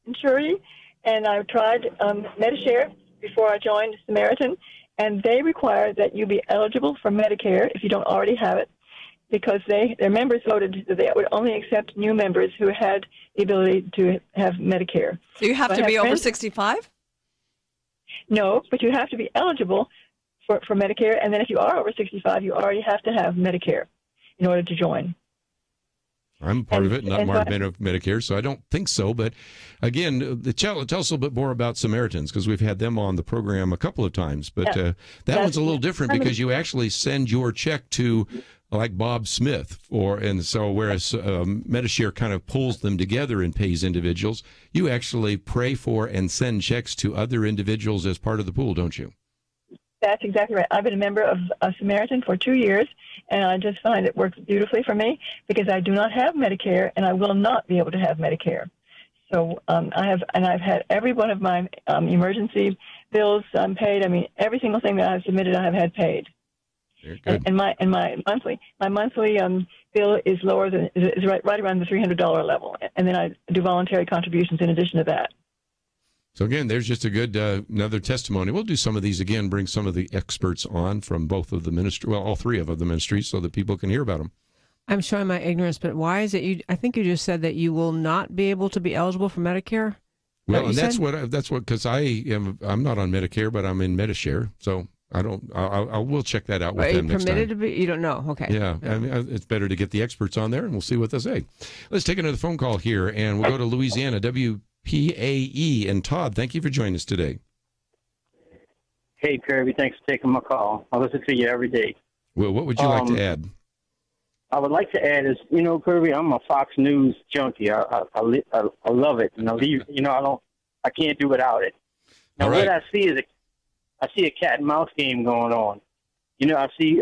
insuree, and I've tried Medishare before I joined Samaritan, and they require that you be eligible for Medicare if you don't already have it, because their members voted that they would only accept new members who had the ability to have Medicare. So you have to be over 65? No, but you have to be eligible for Medicare, and then if you are over 65, you already have to have Medicare in order to join. I'm part of it, not part of Medicare, so I don't think so. But again, tell us a little bit more about Samaritans, because we've had them on the program a couple of times. But that one's a little different because you actually send your check to, like Bob Smith, and so whereas Medishare kind of pulls them together and pays individuals, you actually pray for and send checks to other individuals as part of the pool, don't you? That's exactly right. I've been a member of Samaritan for 2 years, and I just find it works beautifully for me because I do not have Medicare, and I will not be able to have Medicare. So I've had every one of my emergency bills paid. I mean, every single thing that I've submitted, I have had paid. Very good. And my monthly bill is lower than is right around the $300 level, and then I do voluntary contributions in addition to that. So again, there's just a good another testimony. We'll do some of these again, bring some of the experts on from both of the ministry, well, all three of the ministries, so that people can hear about them. I'm showing my ignorance, but why is it I think you just said that you will not be able to be eligible for Medicare? Well, and that's what because I'm not on Medicare, but I'm in Medishare, so I will check that out with them next time. Are you permitted to be? You don't know. Okay. Yeah. I mean, it's better to get the experts on there, and we'll see what they say. Let's take another phone call here, and we'll go to Louisiana, WPAE. And Todd, thank you for joining us today. Hey, Kirby, thanks for taking my call. I listen to you every day. Well, what would you like to add? I would like to add is, Kirby, I'm a Fox News junkie. I love it. I can't do without it. Now, what I see is I see a cat and mouse game going on. I see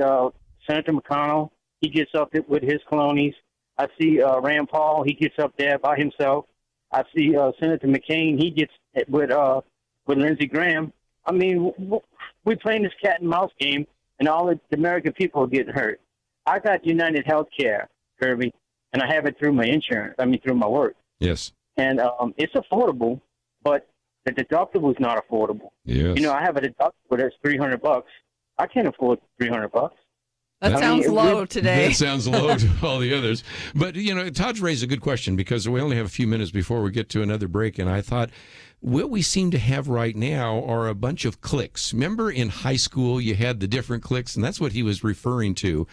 Senator McConnell. He gets up with his cronies. I see Rand Paul. He gets up there by himself. I see Senator McCain. He gets with Lindsey Graham. I mean, we're playing this cat and mouse game, and all the American people are getting hurt. I got United Healthcare, Kirby, and I have it through my insurance. I mean, through my work. Yes. And it's affordable, but the deductible is not affordable. Yes. I have a deductible that's $300. I can't afford $300. That sounds low today. That sounds low to all the others. But, Todd's raised a good question because we only have a few minutes before we get to another break. And I thought what we seem to have right now are a bunch of cliques. Remember in high school you had the different cliques, and that's what he was referring to.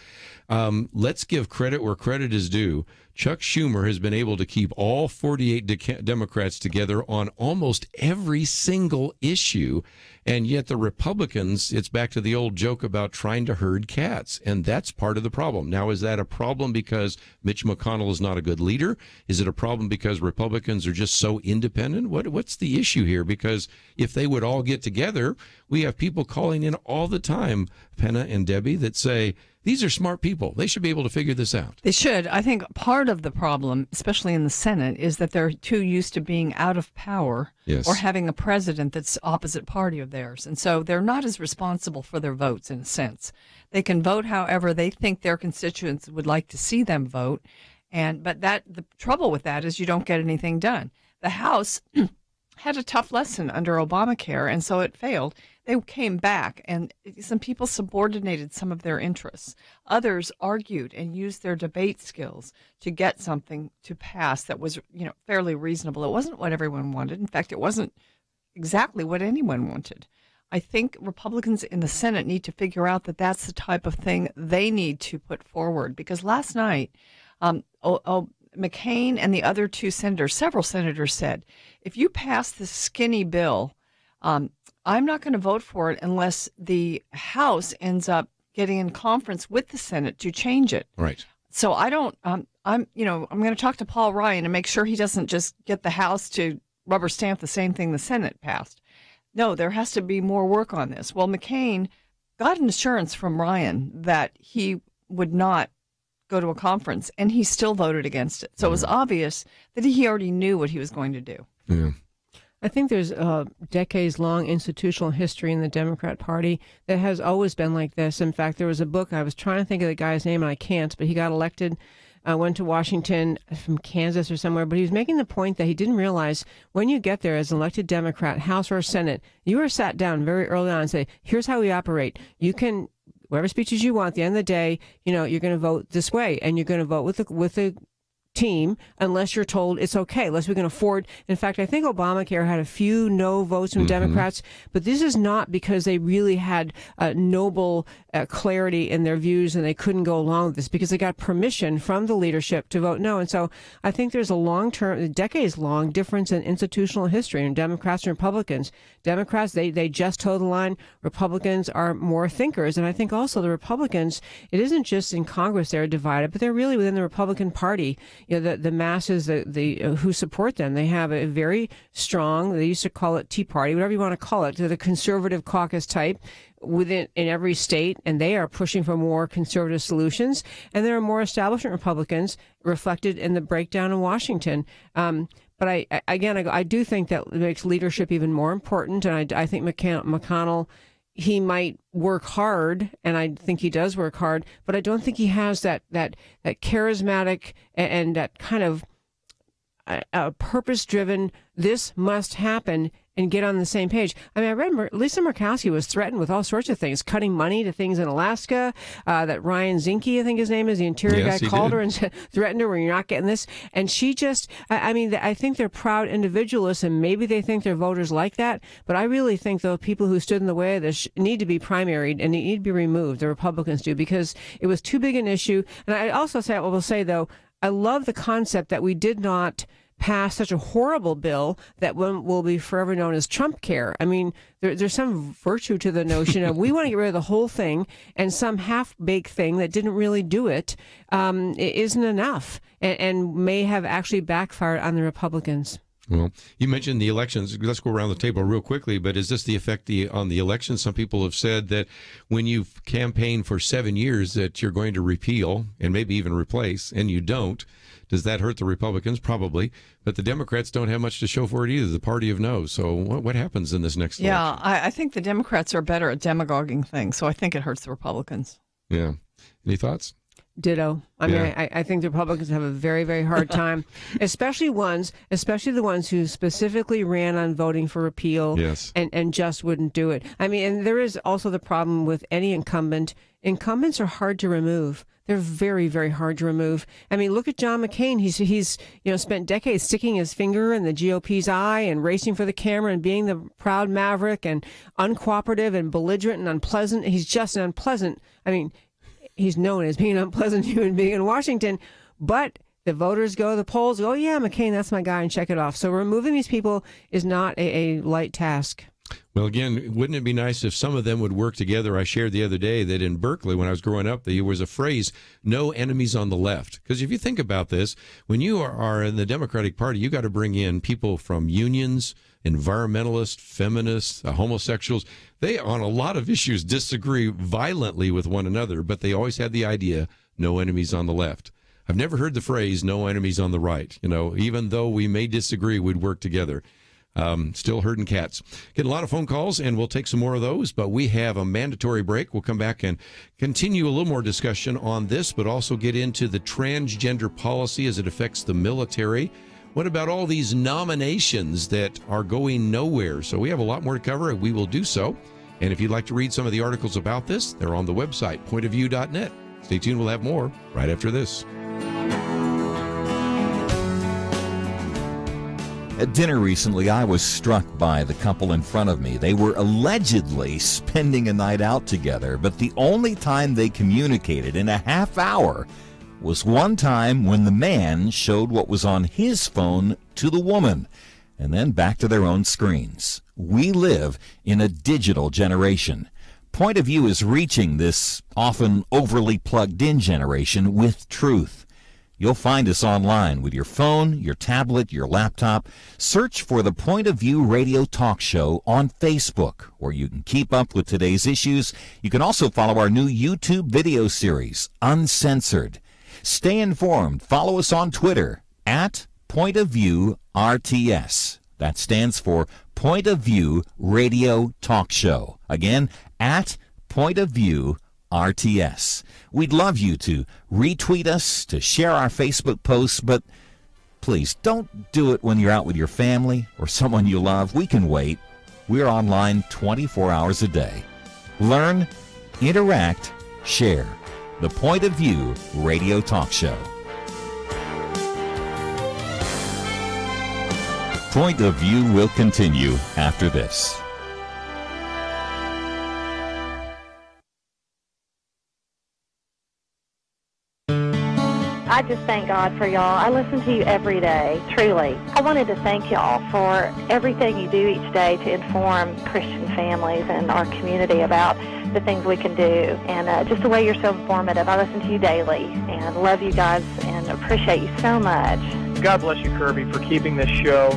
Let's give credit where credit is due. Chuck Schumer has been able to keep all 48 Democrats together on almost every single issue. And yet the Republicans, it's back to the old joke about trying to herd cats. And that's part of the problem. Now, is that a problem because Mitch McConnell is not a good leader? Is it a problem because Republicans are just so independent? What's the issue here? Because if they would all get together, we have people calling in all the time, Penna and Debbie, that say, these are smart people. They should be able to figure this out. They should. I think part of the problem, especially in the Senate, is that they're too used to being out of power or having a president that's opposite party of theirs. And so they're not as responsible for their votes in a sense. They can vote however they think their constituents would like to see them vote. But the trouble with that is you don't get anything done. The House had a tough lesson under Obamacare, and so it failed. They came back, and some people subordinated some of their interests. Others argued and used their debate skills to get something to pass that was, fairly reasonable. It wasn't what everyone wanted. In fact, it wasn't exactly what anyone wanted. I think Republicans in the Senate need to figure out that that's the type of thing they need to put forward. Because last night, McCain and the other two senators, several senators said, if you pass this skinny bill, I'm not going to vote for it unless the House ends up getting in conference with the Senate to change it. Right. So I don't, I'm going to talk to Paul Ryan and make sure he doesn't just get the House to rubber stamp the same thing the Senate passed. No, there has to be more work on this. Well, McCain got an assurance from Ryan that he would not go to a conference, and he still voted against it. So it was obvious that he already knew what he was going to do. Yeah. I think there's a decades-long institutional history in the Democrat Party that has always been like this. In fact, there was a book, I was trying to think of the guy's name, and I can't, but he got elected, went to Washington from Kansas or somewhere, but he was making the point that he didn't realize when you get there as an elected Democrat, House or Senate, you are sat down very early on and say, here's how we operate. You can, whatever speeches you want, at the end of the day, you're going to vote this way, and you're going to vote with the team unless you're told it's okay, unless we can afford. In fact, I think Obamacare had a few no votes from Democrats, but this is not because they really had noble clarity in their views and they couldn't go along with this, because they got permission from the leadership to vote no. And so I think there's a long-term, decades-long difference in institutional history in Democrats and Republicans. Democrats, they just toe the line. Republicans are more thinkers. And I think also the Republicans, it isn't just in Congress they're divided, but they're really within the Republican Party. You know, the masses, who support them, they have a very strong, they used to call it Tea Party, whatever you want to call it, the conservative caucus type in every state, and they are pushing for more conservative solutions. And there are more establishment Republicans reflected in the breakdown in Washington. But I do think that makes leadership even more important. And I think McConnell, he might work hard, and I think he does work hard, but I don't think he has that charismatic and that kind of purpose-driven, this must happen, and get on the same page. I mean, I read Lisa Murkowski was threatened with all sorts of things, cutting money to things in Alaska, that Ryan Zinke, I think his name is, the interior guy, called her and threatened her, where you're not getting this. And she just, I think they're proud individualists, and maybe they think their voters like that. But I really think the people who stood in the way of this need to be primaried, and they need to be removed. The Republicans do, because it was too big an issue. And I also will say, though, I love the concept that we did not pass such a horrible bill that will be forever known as Trump care. I mean, there's some virtue to the notion of we want to get rid of the whole thing, and some half-baked thing that didn't really do it isn't enough, and may have actually backfired on the Republicans. Well, you mentioned the elections. Let's go around the table real quickly, but is this the effect on the elections? Some people have said that when you've campaigned for 7 years that you're going to repeal and maybe even replace, and you don't. Does that hurt the Republicans? Probably. But the Democrats don't have much to show for it either, the party of no. So what happens in this next election? Yeah, I think the Democrats are better at demagoguing things, so I think it hurts the Republicans. Yeah. Any thoughts? Ditto. I mean, I think the Republicans have a very, very hard time, especially the ones who specifically ran on voting for repeal and just wouldn't do it. I mean, and there is also the problem with any incumbent. Incumbents are hard to remove. They're very, very hard to remove. I mean, look at John McCain. He's spent decades sticking his finger in the GOP's eye and racing for the camera and being the proud maverick and uncooperative and belligerent and unpleasant. He's just an unpleasant. I mean, he's known as being an unpleasant human being in Washington, but the voters go to the polls, go, yeah, McCain, that's my guy, and check it off. So removing these people is not a light task. Well, again, wouldn't it be nice if some of them would work together? I shared the other day that in Berkeley, when I was growing up, there was a phrase, no enemies on the left. Because if you think about this, when you are in the Democratic Party, you got to bring in people from unions, environmentalists, feminists, homosexuals. They, on a lot of issues, disagree violently with one another, but they always had the idea, no enemies on the left. I've never heard the phrase, no enemies on the right. Even though we may disagree, we'd work together. Still herding cats. Getting a lot of phone calls, and we'll take some more of those, but we have a mandatory break. We'll come back and continue a little more discussion on this, but also get into the transgender policy as it affects the military. What about all these nominations that are going nowhere? So we have a lot more to cover, and we will do so. And if you'd like to read some of the articles about this, they're on the website, pointofview.net. Stay tuned. We'll have more right after this. At dinner recently, I was struck by the couple in front of me. They were allegedly spending a night out together, but the only time they communicated in a half hour was one time when the man showed what was on his phone to the woman, and then back to their own screens. We live in a digital generation. Point of View is reaching this often overly plugged-in generation with truth. You'll find us online with your phone, your tablet, your laptop. Search for the Point of View Radio Talk Show on Facebook, where you can keep up with today's issues. You can also follow our new YouTube video series, Uncensored. Stay informed. Follow us on Twitter, at Point of View RTS. That stands for Point of View Radio Talk Show. Again, at Point of View RTS. We'd love you to retweet us, to share our Facebook posts, but please don't do it when you're out with your family or someone you love. We can wait. We're online 24 hours a day. Learn, interact, share. The Point of View Radio Talk Show. Point of View will continue after this. I just thank God for y'all. I listen to you every day, truly. I wanted to thank y'all for everything you do each day to inform Christian families and our community about the things we can do, and just the way you're so informative. I listen to you daily and love you guys and appreciate you so much. God bless you, Kerby, for keeping this show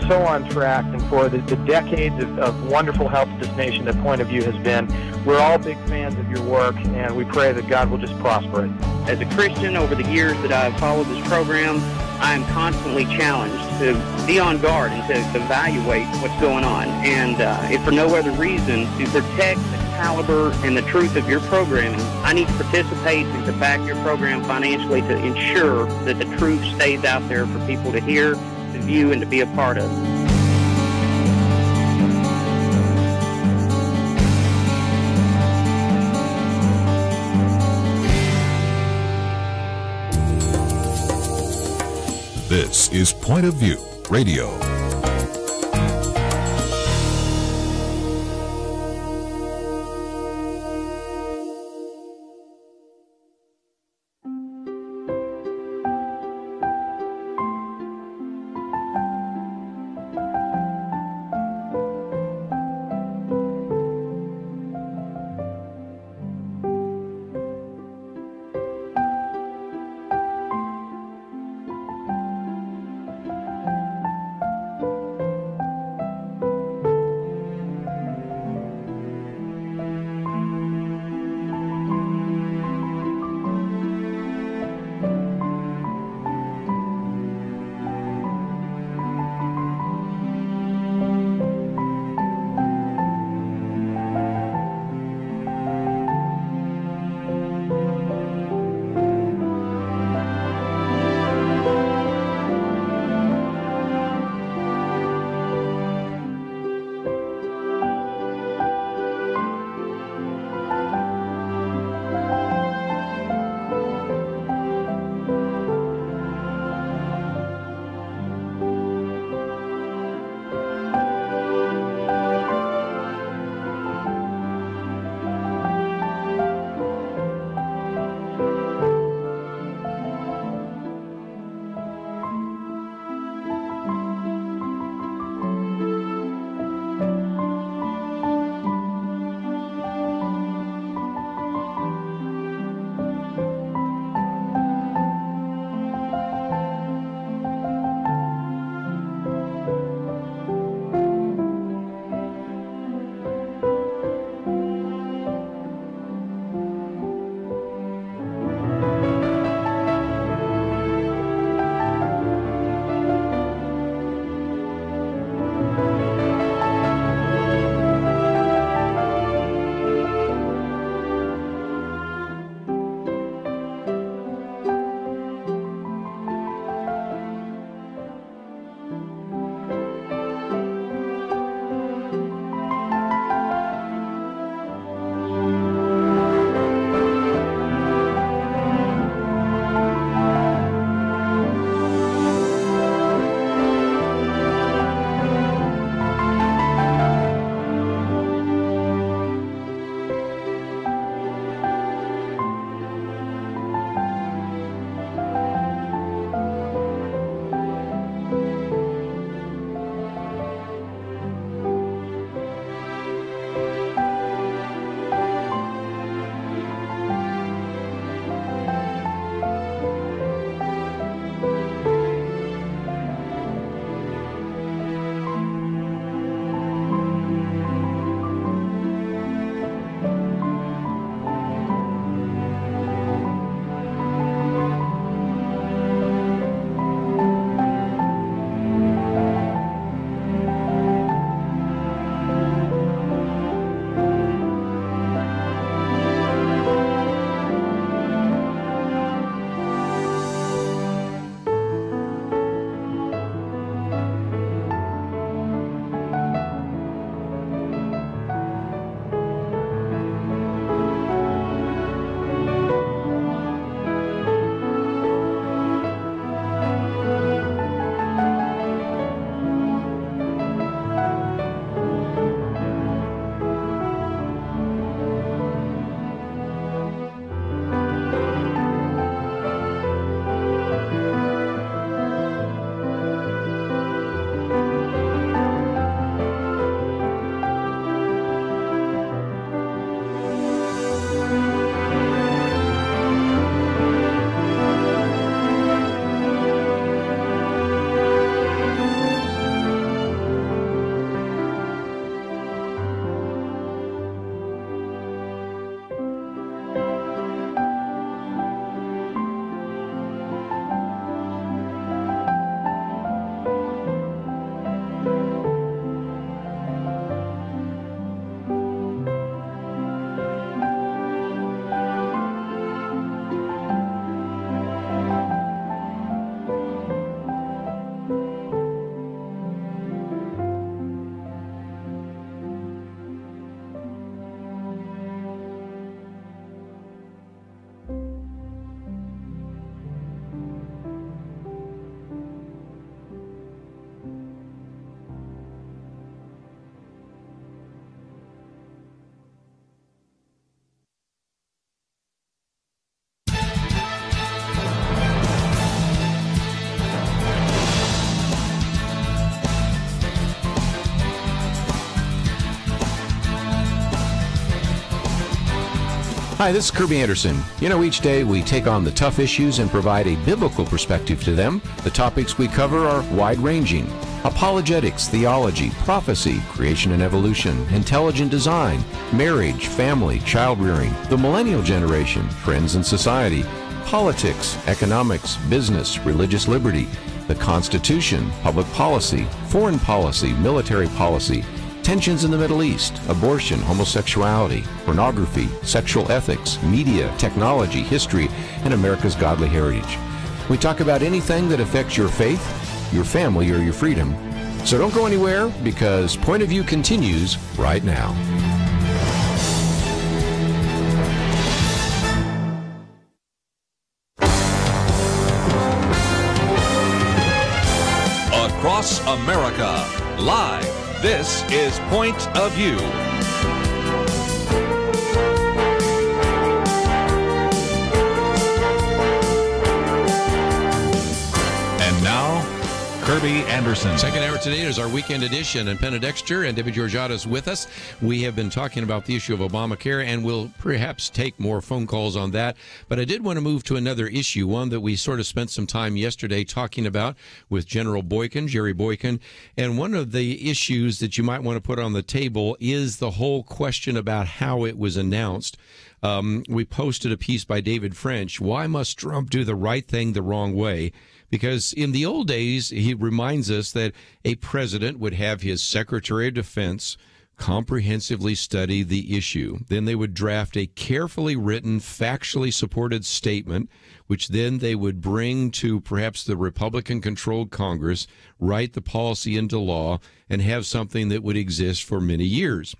so on track and for the decades of wonderful help to this nation that Point of View has been. We're all big fans of your work, and we pray that God will just prosper it. As a Christian, over the years that I've followed this program, I am constantly challenged to be on guard and to evaluate what's going on. And if for no other reason, to protect the caliber and the truth of your programming, I need to participate and to back your program financially to ensure that the truth stays out there for people to hear, to view, and to be a part of. This is Point of View Radio. Hi, this is Kirby Anderson. You know, each day we take on the tough issues and provide a biblical perspective to them. The topics we cover are wide-ranging. Apologetics, theology, prophecy, creation and evolution, intelligent design, marriage, family, child-rearing, the millennial generation, trends in society, politics, economics, business, religious liberty, the Constitution, public policy, foreign policy, military policy, tensions in the Middle East, abortion, homosexuality, pornography, sexual ethics, media, technology, history, and America's godly heritage. We talk about anything that affects your faith, your family, or your freedom. So don't go anywhere, because Point of View continues right now. Across America, live. This is Point of View. And now, Kirby Anderson. Second hour today is our weekend edition, and Penna, Dexter and Debbie Georgatos with us. We have been talking about the issue of Obamacare, and we'll perhaps take more phone calls on that. But I did want to move to another issue, one that we sort of spent some time yesterday talking about with General Boykin, Jerry Boykin. And one of the issues that you might want to put on the table is the whole question about how it was announced. We posted a piece by David French, Why Must Trump Do the Right Thing the Wrong Way? Because in the old days, he reminds us that a president would have his Secretary of Defense comprehensively study the issue. Then they would draft a carefully written, factually supported statement, which then they would bring to perhaps the Republican-controlled Congress, write the policy into law, and have something that would exist for many years.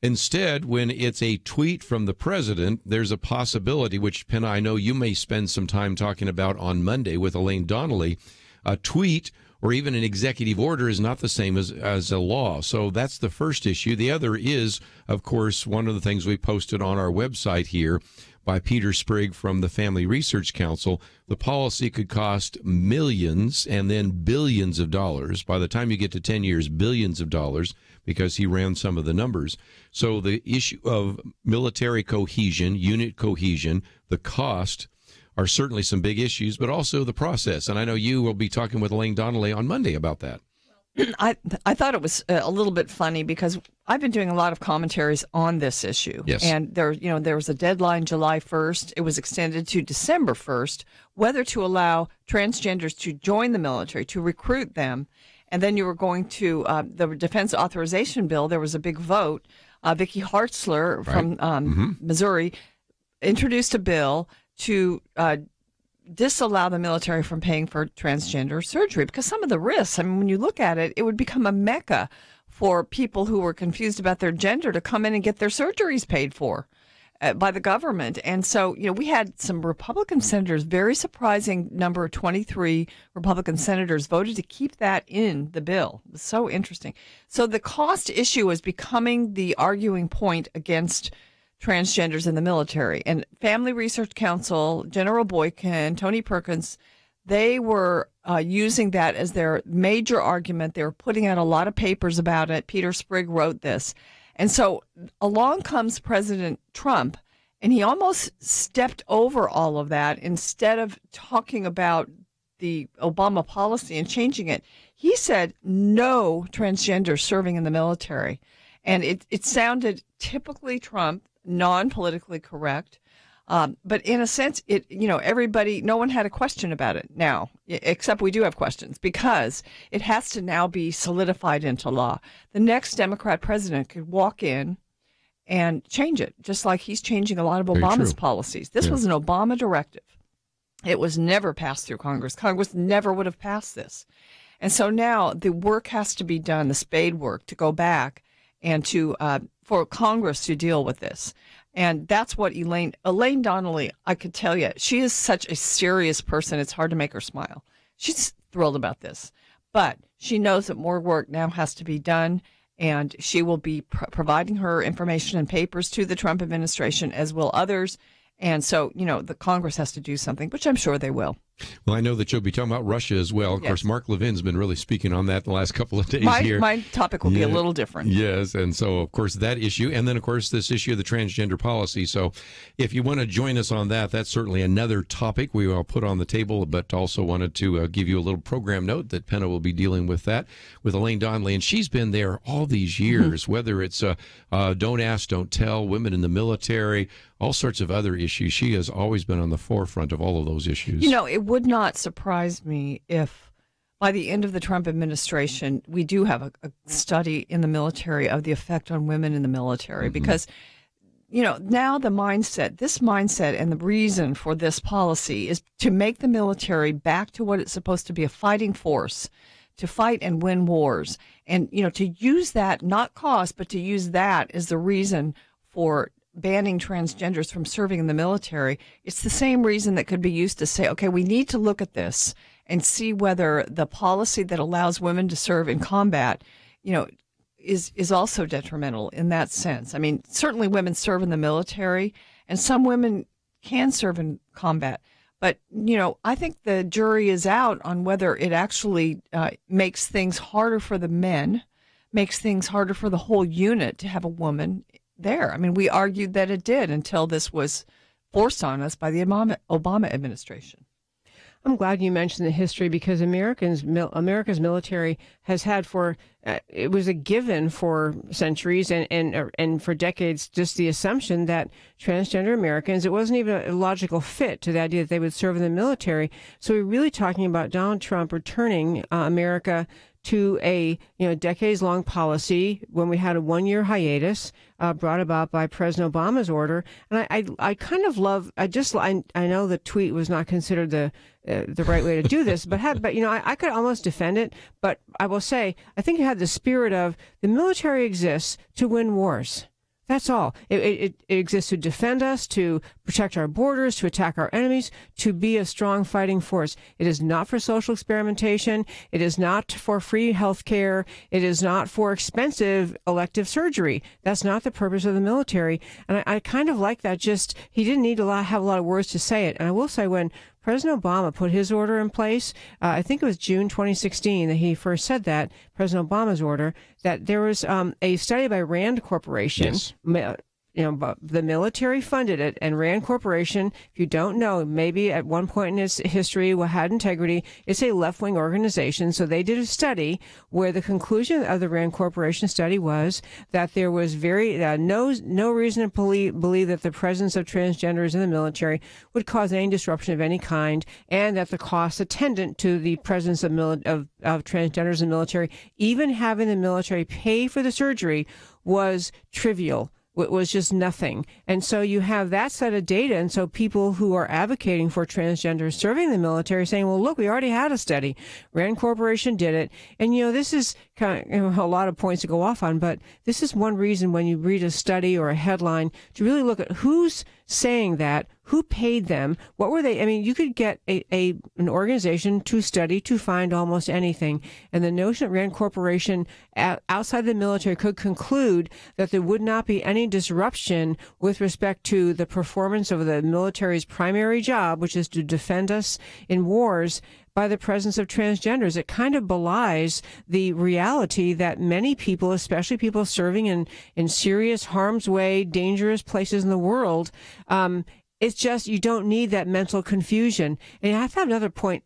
Instead, when it's a tweet from the president, there's a possibility, which, Penna, I know you may spend some time talking about on Monday with Elaine Donnelly. A tweet or even an executive order is not the same as a law. So that's the first issue. The other is, of course, one of the things we posted on our website here by Peter Sprigg from the Family Research Council. The policy could cost millions and then billions of dollars. By the time you get to 10 years, billions of dollars, because he ran some of the numbers. So the issue of military cohesion, unit cohesion, the cost are certainly some big issues, but also the process. And I know you will be talking with Elaine Donnelly on Monday about that. I thought it was a little bit funny because I've been doing a lot of commentaries on this issue. Yes. And there was a deadline July 1st. It was extended to December 1st, whether to allow transgenders to join the military, to recruit them. And then you were going to the Defense Authorization Bill. There was a big vote. Vicky Hartzler from Missouri introduced a bill to disallow the military from paying for transgender surgery because some of the risks, I mean, when you look at it, it would become a mecca for people who were confused about their gender to come in and get their surgeries paid for by the government. And so, we had some Republican senators, very surprising number, 23 Republican senators voted to keep that in the bill. It was so interesting. So the cost issue is becoming the arguing point against transgenders in the military. And Family Research Council, General Boykin, Tony Perkins, they were using that as their major argument. They were putting out a lot of papers about it. Peter Sprigg wrote this. And so along comes President Trump, and he almost stepped over all of that. Instead of talking about the Obama policy and changing it, he said no transgender serving in the military. And it sounded typically Trump, non-politically correct. But in a sense, everybody, no one had a question about it now, except we do have questions because it has to now be solidified into law. The next Democrat president could walk in and change it, just like he's changing a lot of Obama's policies. This was an Obama directive. It was never passed through Congress. Congress never would have passed this. And so now the work has to be done, the spade work, to go back and to for Congress to deal with this. And that's what Elaine Donnelly, I could tell you, she is such a serious person. It's hard to make her smile. She's thrilled about this. But she knows that more work now has to be done, and she will be providing her information and papers to the Trump administration, as will others. And so, the Congress has to do something, which I'm sure they will. Well, I know that you'll be talking about Russia as well. Of course, Mark Levin's been really speaking on that the last couple of days here. My topic will be a little different. Yes, and so, of course, that issue. And then, of course, this issue of the transgender policy. So if you want to join us on that, that's certainly another topic we will put on the table, but also wanted to give you a little program note that Penna will be dealing with that with Elaine Donnelly. And she's been there all these years, whether it's Don't Ask, Don't Tell, women in the military, all sorts of other issues. She has always been on the forefront of all of those issues. You know, it would not surprise me if by the end of the Trump administration, we do have a study in the military of the effect on women in the military. Because, you know, now this mindset and the reason for this policy is to make the military back to what it's supposed to be, a fighting force, to fight and win wars. And, you know, to use that, not cost, but to use that as the reason for banning transgenders from serving in the military. It's the same reason that could be used to say, okay, we need to look at this and see whether the policy that allows women to serve in combat, you know, is also detrimental in that sense. I mean, certainly women serve in the military, and some women can serve in combat. But, you know, I think the jury is out on whether it actually makes things harder for the men, makes things harder for the whole unit to have a woman there. I mean, we argued that it did until this was forced on us by the Obama administration. I'm glad you mentioned the history, because America's military has had it was a given for centuries and for decades, just the assumption that transgender Americans, it wasn't even a logical fit to the idea that they would serve in the military. So we're really talking about Donald Trump returning America to a decades-long policy when we had a one-year hiatus brought about by President Obama's order. And I kind of love, I know the tweet was not considered the right way to do this, but I could almost defend it. But I will say, I think it had the spirit of the military exists to win wars. That's all. It exists to defend us, to protect our borders, to attack our enemies, to be a strong fighting force. It is not for social experimentation. It is not for free health care. It is not for expensive elective surgery. That's not the purpose of the military. And I kind of like that. Just, he didn't need to have a lot of words to say it. And I will say, when President Obama put his order in place, I think it was June 2016 that he first said that, President Obama's order, that there was a study by Rand Corporation. Yes. The military funded it, and Rand Corporation, if you don't know, maybe at one point in its history had integrity. It's a left-wing organization, so they did a study where the conclusion of the Rand Corporation study was that there was no reason to believe that the presence of transgenders in the military would cause any disruption of any kind, and that the costs attendant to the presence of transgenders in the military, even having the military pay for the surgery, was trivial. It was just nothing. And so you have that set of data. And so people who are advocating for transgenders serving the military saying, well, look, we already had a study. Rand Corporation did it. And, this is kind of a lot of points to go off on, but this is one reason when you read a study or a headline to really look at who's saying that, who paid them, what were they? I mean, you could get an organization to study to find almost anything. And the notion that Rand Corporation outside the military could conclude that there would not be any disruption with respect to the performance of the military's primary job, which is to defend us in wars, by the presence of transgenders. It kind of belies the reality that many people, especially people serving in serious harm's way, dangerous places in the world, it's just, you don't need that mental confusion. And I have to have another point.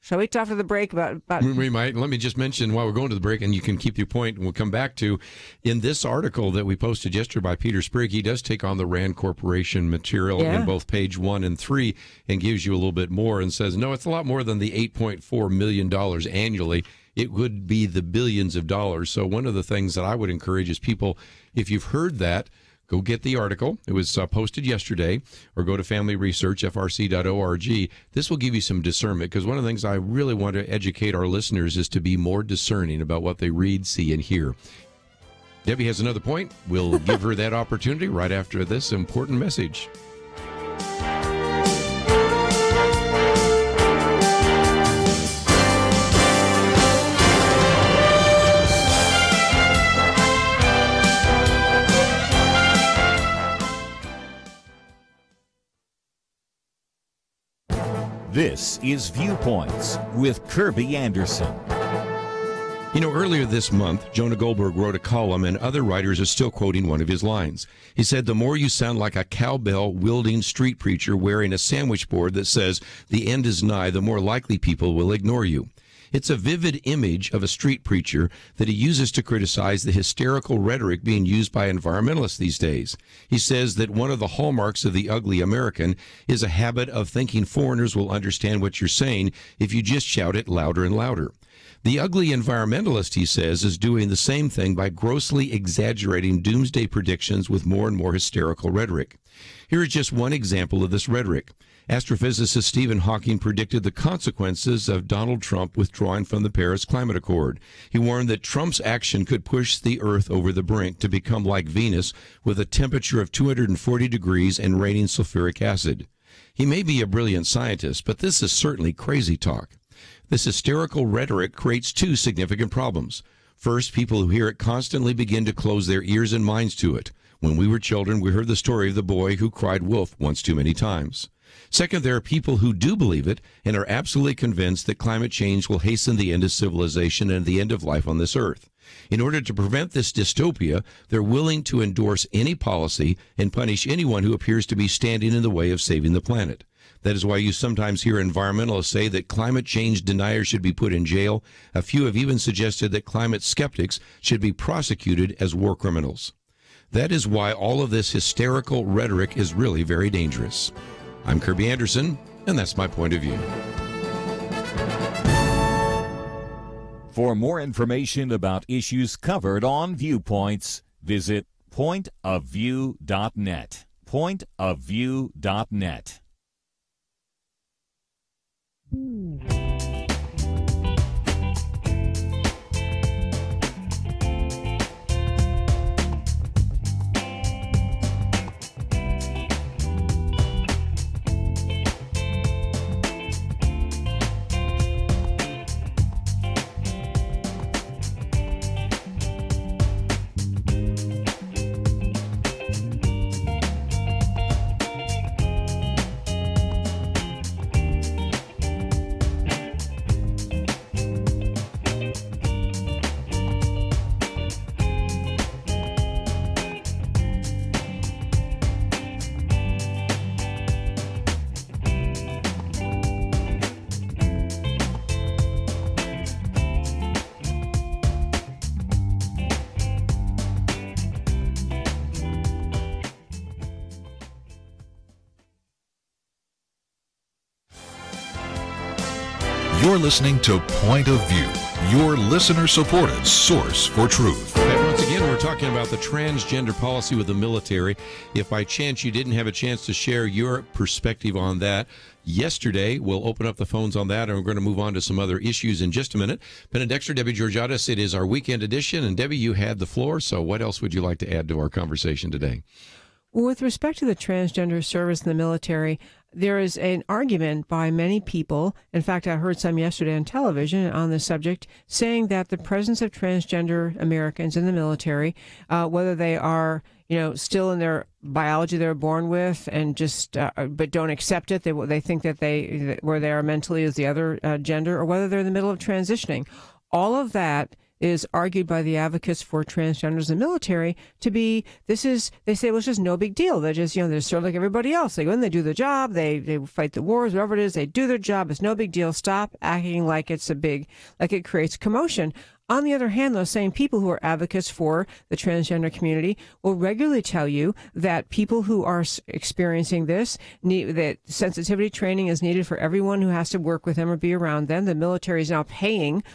Shall we wait after the break about... We might. Let me just mention while we're going to the break, and you can keep your point, and we'll come back to, in this article that we posted yesterday by Peter Sprigg, he does take on the Rand Corporation material in both page 1 and 3 and gives you a little bit more and says, no, it's a lot more than the $8.4 million annually. It would be the billions of dollars. So one of the things that I would encourage is people, if you've heard that, go get the article. It was posted yesterday, or go to Family Research, frc.org. This will give you some discernment, because one of the things I really want to educate our listeners is to be more discerning about what they read, see, and hear. Debbie has another point. We'll give her that opportunity right after this important message. This is Viewpoints with Kerby Anderson. You know, earlier this month, Jonah Goldberg wrote a column, and other writers are still quoting one of his lines. He said, "The more you sound like a cowbell-wielding street preacher wearing a sandwich board that says the end is nigh, the more likely people will ignore you." It's a vivid image of a street preacher that he uses to criticize the hysterical rhetoric being used by environmentalists these days. He says that one of the hallmarks of the ugly American is a habit of thinking foreigners will understand what you're saying if you just shout it louder and louder. The ugly environmentalist, he says, is doing the same thing by grossly exaggerating doomsday predictions with more and more hysterical rhetoric. Here is just one example of this rhetoric. Astrophysicist Stephen Hawking predicted the consequences of Donald Trump withdrawing from the Paris Climate Accord. He warned that Trump's action could push the Earth over the brink to become like Venus with a temperature of 240 degrees and raining sulfuric acid. He may be a brilliant scientist, but this is certainly crazy talk. This hysterical rhetoric creates two significant problems. First, people who hear it constantly begin to close their ears and minds to it. When we were children, we heard the story of the boy who cried wolf once too many times. Second, there are people who do believe it and are absolutely convinced that climate change will hasten the end of civilization and the end of life on this earth. In order to prevent this dystopia, they're willing to endorse any policy and punish anyone who appears to be standing in the way of saving the planet. That is why you sometimes hear environmentalists say that climate change deniers should be put in jail. A few have even suggested that climate skeptics should be prosecuted as war criminals. That is why all of this hysterical rhetoric is really very dangerous. I'm Kerby Anderson, and that's my point of view. For more information about issues covered on Viewpoints, visit pointofview.net. Pointofview.net. You're listening to Point of View, your listener-supported source for truth. And once again, we're talking about the transgender policy with the military. If by chance you didn't have a chance to share your perspective on that yesterday, we'll open up the phones on that, and we're going to move on to some other issues in just a minute. Penna, Dexter, Debbie Georgatos, it is our weekend edition, and Debbie, you had the floor, so what else would you like to add to our conversation today? Well, with respect to the transgender service in the military, there is an argument by many people. In fact, I heard some yesterday on television on this subject saying that the presence of transgender Americans in the military, whether they are, still in their biology they're born with and just but don't accept it, they think that where they are mentally is the other gender, or whether they're in the middle of transitioning, all of that is argued by the advocates for transgenders in the military to be, they say, well, it's just no big deal. They're just, they're sort of like everybody else. They go in, they do their job, they fight the wars, whatever it is, they do their job. It's no big deal. Stop acting like like it creates commotion. On the other hand, those same people who are advocates for the transgender community will regularly tell you that people who are experiencing this that sensitivity training is needed for everyone who has to work with them or be around them. The military is now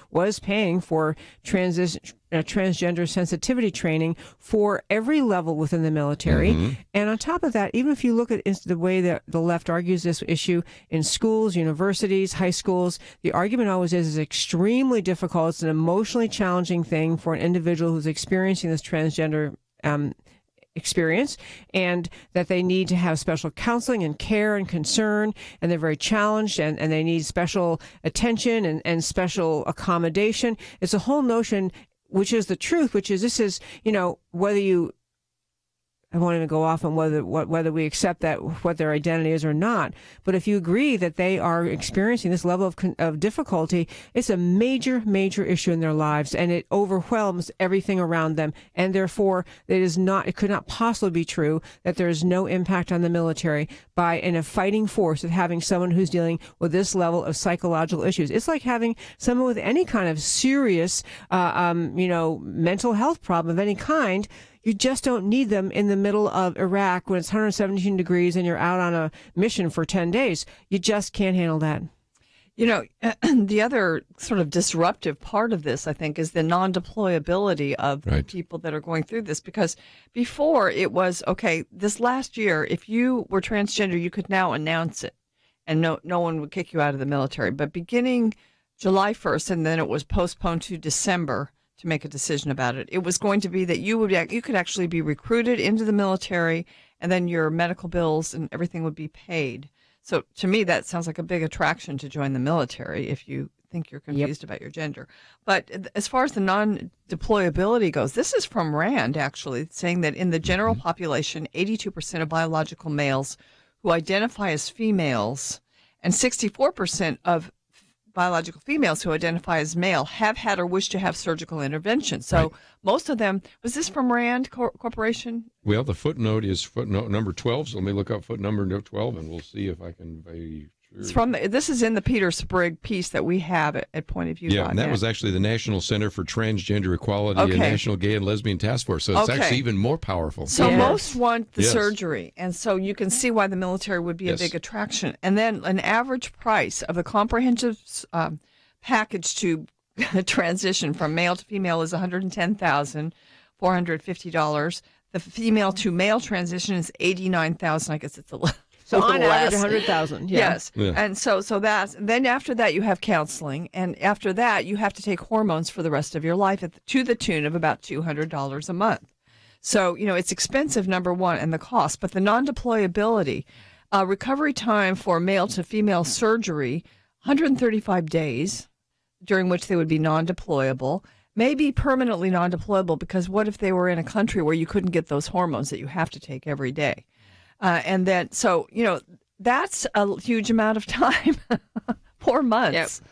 was paying for transgender sensitivity training for every level within the military. Mm-hmm. And on top of that, even if you look at the way that the left argues this issue in schools, universities, high schools, the argument always is extremely difficult. It's an emotionally challenging thing for an individual who's experiencing this transgender experience, and that they need to have special counseling and care and concern, and they're very challenged, and they need special attention and special accommodation. It's a whole notion, which is the truth, which is this is, whether you I won't even go off on whether we accept that what their identity is or not. But if you agree that they are experiencing this level of difficulty, it's a major, major issue in their lives, and it overwhelms everything around them. And therefore, it could not possibly be true that there is no impact on the military in a fighting force of having someone who's dealing with this level of psychological issues. It's like having someone with any kind of serious, mental health problem of any kind. You just don't need them in the middle of Iraq when it's 117 degrees and you're out on a mission for 10 days. You just can't handle that. The other sort of disruptive part of this, I think, is the non-deployability of people that are going through this. Because before it was, okay, this last year, if you were transgender, you could now announce it and no one would kick you out of the military. But beginning July 1st, and then it was postponed to December, to make a decision about it. It was going to be that you could actually be recruited into the military, and then your medical bills and everything would be paid. So to me, that sounds like a big attraction to join the military if you think you're confused about your gender. But as far as the non-deployability goes, this is from RAND, actually, saying that in the general population, 82% of biological males who identify as females and 64% of biological females who identify as male have had or wish to have surgical intervention. So most of them, was this from RAND Corporation? Well, the footnote is footnote number 12, so let me look up footnote number 12, and we'll see if I can be sure. It's from this is in the Peter Sprigg piece that we have at Point of View. Yeah, and that was actually the National Center for Transgender Equality and National Gay and Lesbian Task Force, so it's actually even more powerful. So most want the surgery, and so you can see why the military would be a big attraction. And then an average price of the comprehensive package to transition from male to female is $110,450. The female to male transition is $89,000. I guess it's a little. So on average, 100,000. Yes. Yeah. And so that's, then after that you have counseling, and after that you have to take hormones for the rest of your life to the tune of about $200 a month. So, it's expensive, number one, and the cost, but the non-deployability, recovery time for male to female surgery, 135 days, during which they would be non-deployable, maybe permanently non-deployable, because what if they were in a country where you couldn't get those hormones that you have to take every day? And then, so, that's a huge amount of time, 4 months. Yep.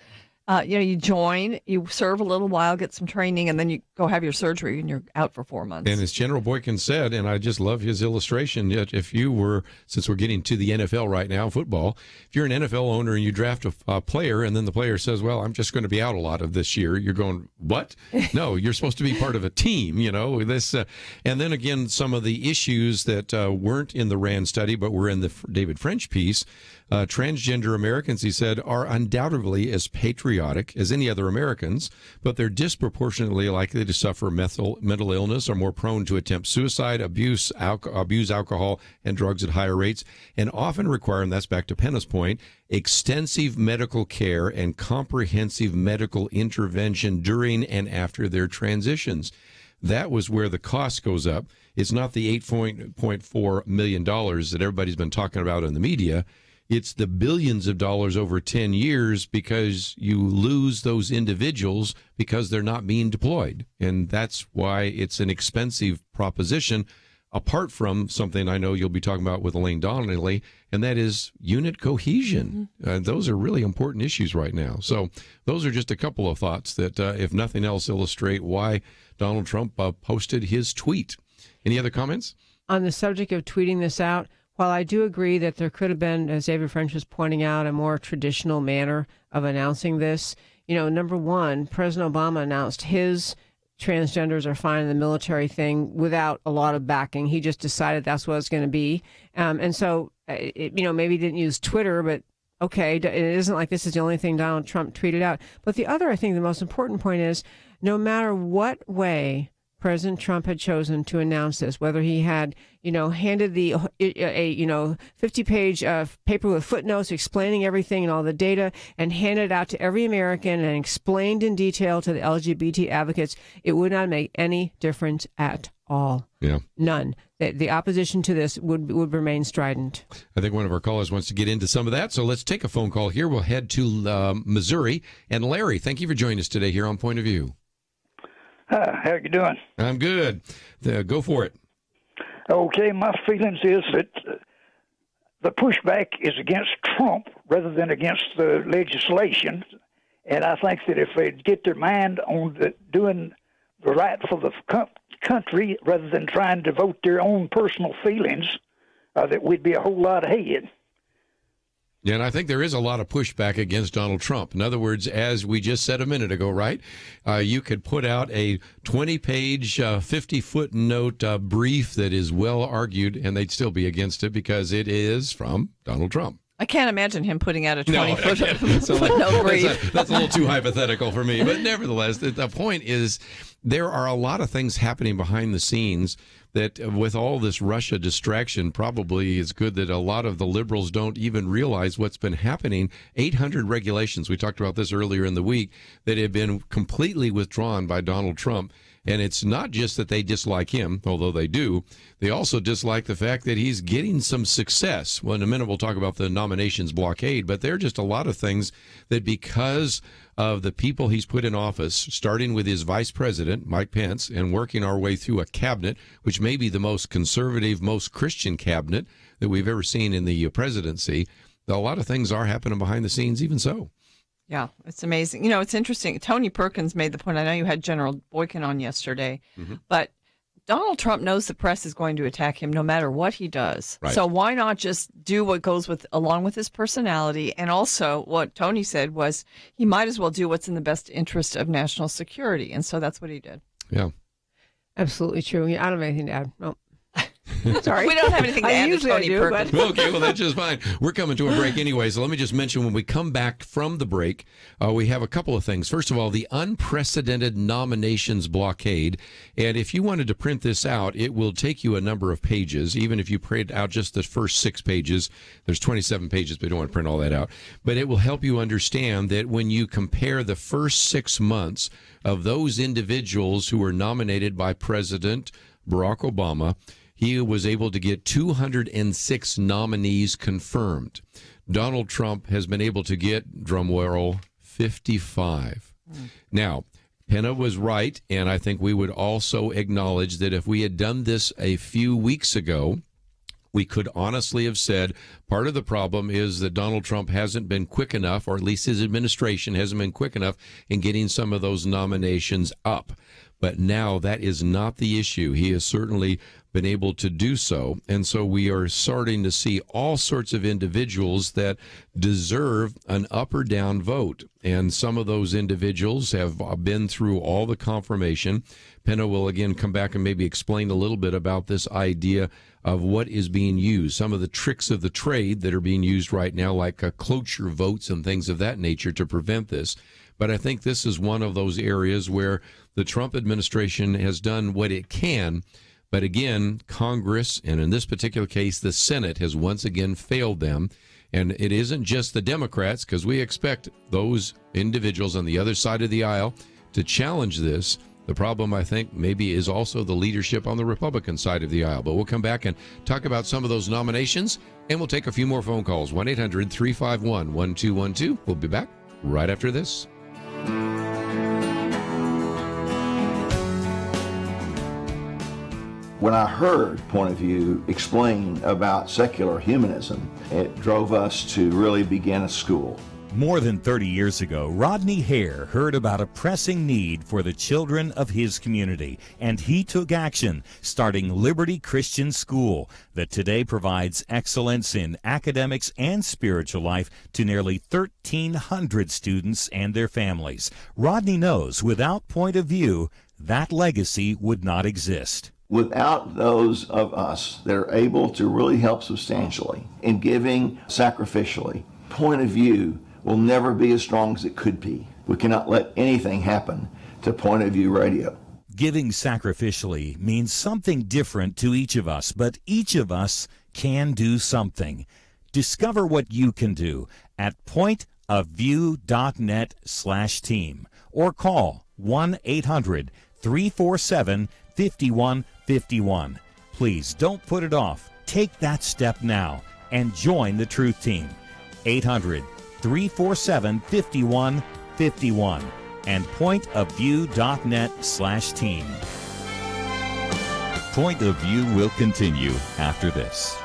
You join, you serve a little while, get some training, and then you go have your surgery, and you're out for 4 months. And as General Boykin said, and I just love his illustration, if you were, since we're getting to the NFL right now, football, if you're an NFL owner and you draft a player, and then the player says, well, I'm just going to be out a lot of this year, you're going, what? No, you're supposed to be part of a team, this. And then again, some of the issues that weren't in the RAND study, but were in the David French piece, transgender Americans, he said, are undoubtedly as patriotic as any other Americans, but they're disproportionately likely to suffer mental illness, are more prone to attempt suicide, abuse alcohol and drugs at higher rates, and often require, and that's back to Penna's point, extensive medical care and comprehensive medical intervention during and after their transitions. That was where the cost goes up. It's not the $8.4 million that everybody's been talking about in the media. It's the billions of dollars over 10 years because you lose those individuals because they're not being deployed. And that's why it's an expensive proposition, apart from something I know you'll be talking about with Elaine Donnelly, and that is unit cohesion. Those are really important issues right now. So those are just a couple of thoughts that, if nothing else, illustrate why Donald Trump posted his tweet. Any other comments? On the subject of tweeting this out, while I do agree that there could have been, as David French was pointing out, a more traditional manner of announcing this, number one, President Obama announced his transgenders are fine in the military thing without a lot of backing. He just decided that's what it's going to be. And so, maybe he didn't use Twitter, but okay, it isn't like this is the only thing Donald Trump tweeted out. But the other, I think the most important point is, no matter what way President Trump had chosen to announce this, whether he had, handed a 50-page paper with footnotes explaining everything and all the data and handed it out to every American and explained in detail to the LGBT advocates, it would not make any difference at all. Yeah. None. The opposition to this would remain strident. I think one of our callers wants to get into some of that, so let's take a phone call here. We'll head to Missouri. And Larry, thank you for joining us today here on Point of View. How you doing? I'm good. Go for it. Okay, my feelings is that the pushback is against Trump rather than against the legislation. And I think that if they'd get their mind on doing the right for the country rather than trying to vote their own personal feelings, that we'd be a whole lot ahead. Yeah, and I think there is a lot of pushback against Donald Trump. In other words, as we just said a minute ago, right, you could put out a 20-page, 50-foot note brief that is well argued, and they'd still be against it because it is from Donald Trump. I can't imagine him putting out a 20-foot so note brief. That's a little too hypothetical for me. But nevertheless, the point is there are a lot of things happening behind the scenes that with all this Russia distraction, probably it's good that a lot of the liberals don't even realize what's been happening. 800 regulations, we talked about this earlier in the week, that have been completely withdrawn by Donald Trump. And it's not just that they dislike him, although they do. They also dislike the fact that he's getting some success. Well, in a minute, we'll talk about the nominations blockade, but there are just a lot of things that because of the people he's put in office, starting with his vice president, Mike Pence, and working our way through a cabinet, which may be the most conservative, most Christian cabinet that we've ever seen in the presidency, a lot of things are happening behind the scenes even so. Yeah, it's amazing. You know, it's interesting. Tony Perkins made the point. I know you had General Boykin on yesterday, but Donald Trump knows the press is going to attack him no matter what he does. Right. So why not just do what goes along with his personality? And also what Tony said was he might as well do what's in the best interest of national security. And so that's what he did. Yeah. Absolutely true. I don't have anything to add. No. Sorry. We don't have anything to add to Tony Perkins. Okay, well, that's just fine. We're coming to a break anyway, so let me just mention when we come back from the break, we have a couple of things. First of all, the unprecedented nominations blockade. And if you wanted to print this out, it will take you a number of pages. Even if you print out just the first 6 pages, there's 27 pages, but you don't want to print all that out. But it will help you understand that when you compare the first 6 months of those individuals who were nominated by President Barack Obama, he was able to get 206 nominees confirmed. Donald Trump has been able to get, drum roll, 55. Now, Penna was right, and I think we would also acknowledge that if we had done this a few weeks ago, we could honestly have said part of the problem is that Donald Trump hasn't been quick enough, or at least his administration hasn't been quick enough in getting some of those nominations up. But now that is not the issue. He has certainly been able to do so. And so we are starting to see all sorts of individuals that deserve an up or down vote. And some of those individuals have been through all the confirmation. Penna will again come back and maybe explain a little bit about this idea of what is being used, some of the tricks of the trade that are being used right now, like cloture votes and things of that nature to prevent this. But I think this is one of those areas where the Trump administration has done what it can. But again, Congress, and in this particular case, the Senate, has once again failed them. And it isn't just the Democrats, because we expect those individuals on the other side of the aisle to challenge this. The problem, I think, maybe is also the leadership on the Republican side of the aisle. But we'll come back and talk about some of those nominations, and we'll take a few more phone calls. 1-800-351-1212. We'll be back right after this. When I heard Point of View explain about secular humanism, it drove us to really begin a school. More than 30 years ago, Rodney Hare heard about a pressing need for the children of his community, and he took action, starting Liberty Christian School, that today provides excellence in academics and spiritual life to nearly 1,300 students and their families. Rodney knows without Point of View, that legacy would not exist. Without those of us that are able to really help substantially in giving sacrificially, Point of View will never be as strong as it could be. We cannot let anything happen to Point of View Radio. Giving sacrificially means something different to each of us, but each of us can do something. Discover what you can do at pointofview.net/team or call 1-800-347-5151. Please don't put it off. Take that step now and join the Truth Team. 800-347-5151 and pointofview.net/team. Point of View will continue after this.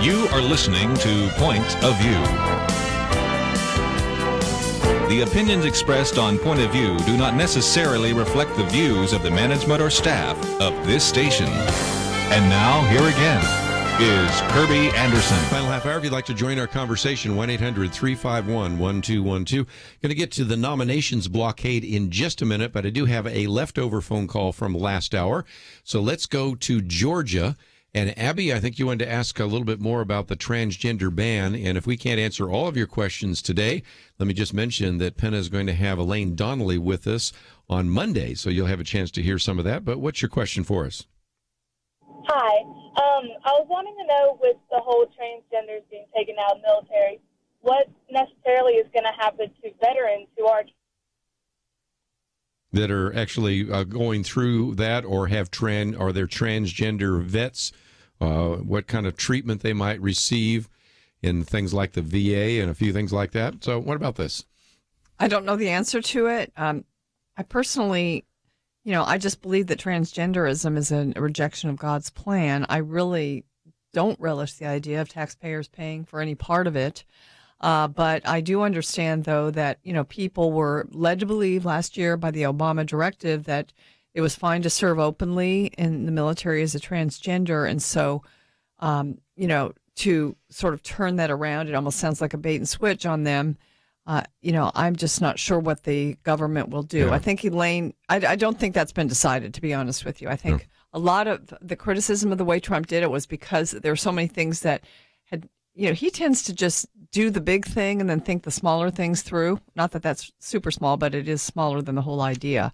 You are listening to Point of View. The opinions expressed on Point of View do not necessarily reflect the views of the management or staff of this station. And now, here again is Kerby Anderson. Final half hour. If you'd like to join our conversation, 1-800-351-1212. Going to get to the nominations blockade in just a minute, but I do have a leftover phone call from last hour. So let's go to Georgia. And Abby, I think you wanted to ask a little bit more about the transgender ban. And if we can't answer all of your questions today, let me just mention that Penna is going to have Elaine Donnelly with us on Monday. So you'll have a chance to hear some of that. But what's your question for us? Hi. I was wanting to know, with the whole transgenders being taken out of the military, what necessarily is going to happen to veterans who are that are actually going through that, or have or they're transgender vets, what kind of treatment they might receive in things like the VA and a few things like that. So what about this? I don't know the answer to it. I personally, I just believe that transgenderism is a rejection of God's plan. I really don't relish the idea of taxpayers paying for any part of it. But I do understand, though, that, people were led to believe last year by the Obama directive that it was fine to serve openly in the military as a transgender. And so, to sort of turn that around, it almost sounds like a bait and switch on them. I'm just not sure what the government will do. Yeah. I think Elaine, I don't think that's been decided, to be honest with you. I think a lot of the criticism of the way Trump did it was because there are so many things that had, he tends to just do the big thing and then think the smaller things through. Not that that's super small, but it is smaller than the whole idea.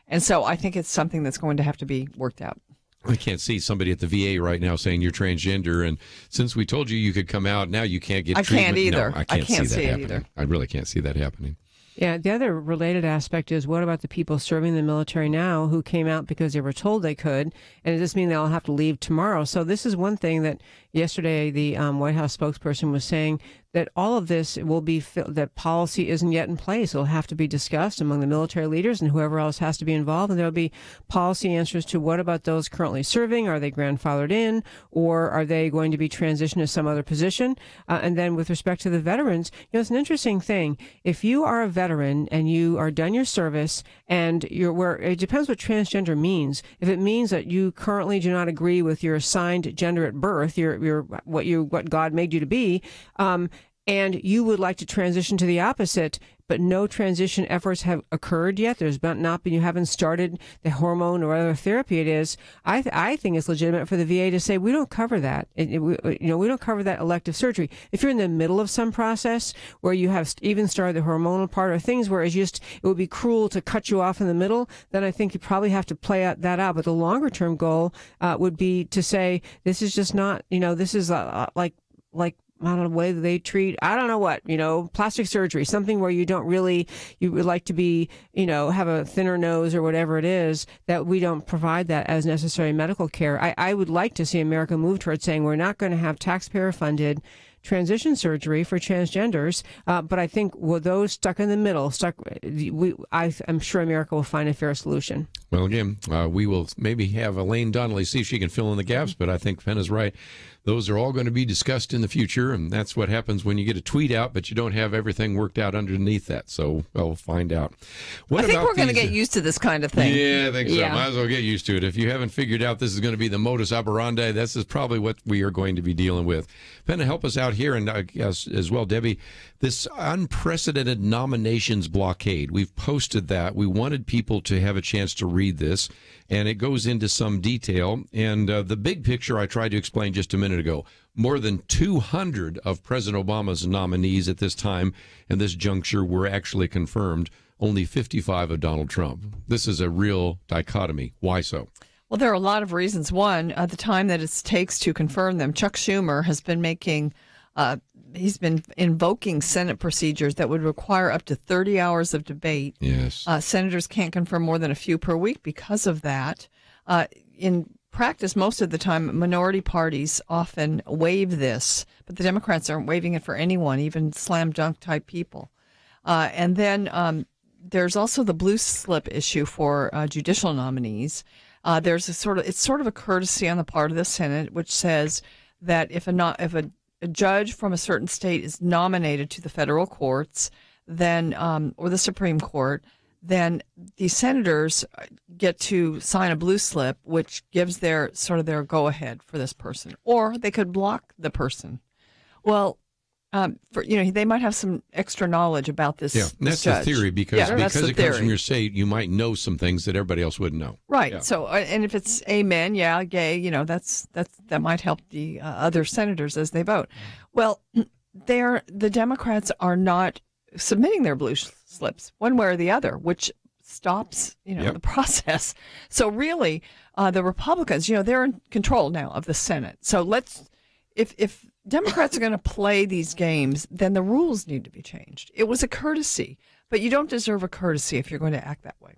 And so I think it's something that's going to have to be worked out. I can't see somebody at the VA right now saying you're transgender, and since we told you could come out, now you can't get treatment. I can't either. No, I can't see that happening. Either. I really can't see that happening. Yeah, the other related aspect is, what about the people serving in the military now who came out because they were told they could, and does this mean they'll have to leave tomorrow? So this is one thing that yesterday the White House spokesperson was saying, that all of this will be, that policy isn't yet in place. It'll have to be discussed among the military leaders and whoever else has to be involved. And there'll be policy answers to what about those currently serving? Are they grandfathered in, or are they going to be transitioned to some other position? And then with respect to the veterans, it's an interesting thing. If you are a veteran and you are done your service and it depends what transgender means. If it means that you currently do not agree with your assigned gender at birth, what God made you to be, and you would like to transition to the opposite, but no transition efforts have occurred yet. There's not been, you haven't started the hormone or other therapy it is. I think it's legitimate for the VA to say, we don't cover that. We don't cover that elective surgery. If you're in the middle of some process where you have even started the hormonal part, or things where it would be cruel to cut you off in the middle, then I think you probably have to play that out. But the longer term goal would be to say, this is just not, this is like I don't know, the way that they treat, I don't know what, plastic surgery, something where you would like to be, have a thinner nose or whatever it is, that we don't provide that as necessary medical care. I would like to see America move towards saying we're not going to have taxpayer funded transition surgery for transgenders, but I think those stuck in the middle, I'm sure America will find a fair solution. Well, again, we will maybe have Elaine Donnelly see if she can fill in the gaps, but I think Penna's right. Those are all going to be discussed in the future, and that's what happens when you get a tweet out, but you don't have everything worked out underneath that. So we'll find out. I think we're going to get used to this kind of thing. Yeah, I think so. Might as well get used to it. If you haven't figured out this is going to be the modus operandi, this is probably what we are going to be dealing with. Penna, help us out here, and as well, Debbie, this unprecedented nominations blockade. We've posted that. We wanted people to have a chance to read this, and it goes into some detail. And the big picture I tried to explain just a minute ago. More than 200 of President Obama's nominees at this time and this juncture were actually confirmed. Only 55 of Donald Trump. This is a real dichotomy. Why so? Well, there are a lot of reasons. One, the time that it takes to confirm them. Chuck Schumer has been he's been invoking Senate procedures that would require up to 30 hours of debate. Yes. Senators can't confirm more than a few per week because of that. In practice, most of the time, minority parties often waive this, but the Democrats aren't waiving it for anyone, even slam dunk type people. And then there's also the blue slip issue for judicial nominees. There's it's sort of a courtesy on the part of the Senate, which says that if a judge from a certain state is nominated to the federal courts, then or the Supreme Court, then the senators get to sign a blue slip, which gives their go ahead for this person, or they could block the person. Well, they might have some extra knowledge about this. Yeah, that's the theory because it comes from your state, you might know some things that everybody else wouldn't know. Right. Yeah. So, and if it's amen, gay, that might help the other senators as they vote. Well, the Democrats are not submitting their blue slips one way or the other, which stops the process. So really, the Republicans, they're in control now of the Senate. So if Democrats are going to play these games, then the rules need to be changed. It was a courtesy, but you don't deserve a courtesy if you're going to act that way.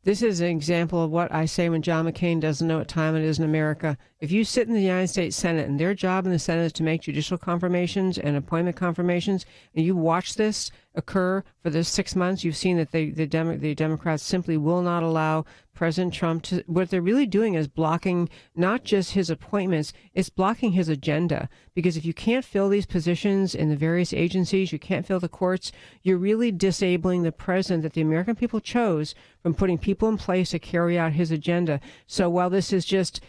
This is an example of what I say when John McCain doesn't know what time it is in America. If you sit in the United States Senate and their job in the Senate is to make judicial confirmations and appointment confirmations, and you watch this occur for the 6 months, you've seen that the Democrats simply will not allow President Trump to. What they're really doing is blocking not just his appointments, it's blocking his agenda. Because if you can't fill these positions in the various agencies, you can't fill the courts, you're really disabling the president that the American people chose from putting people in place to carry out his agenda. So while this is just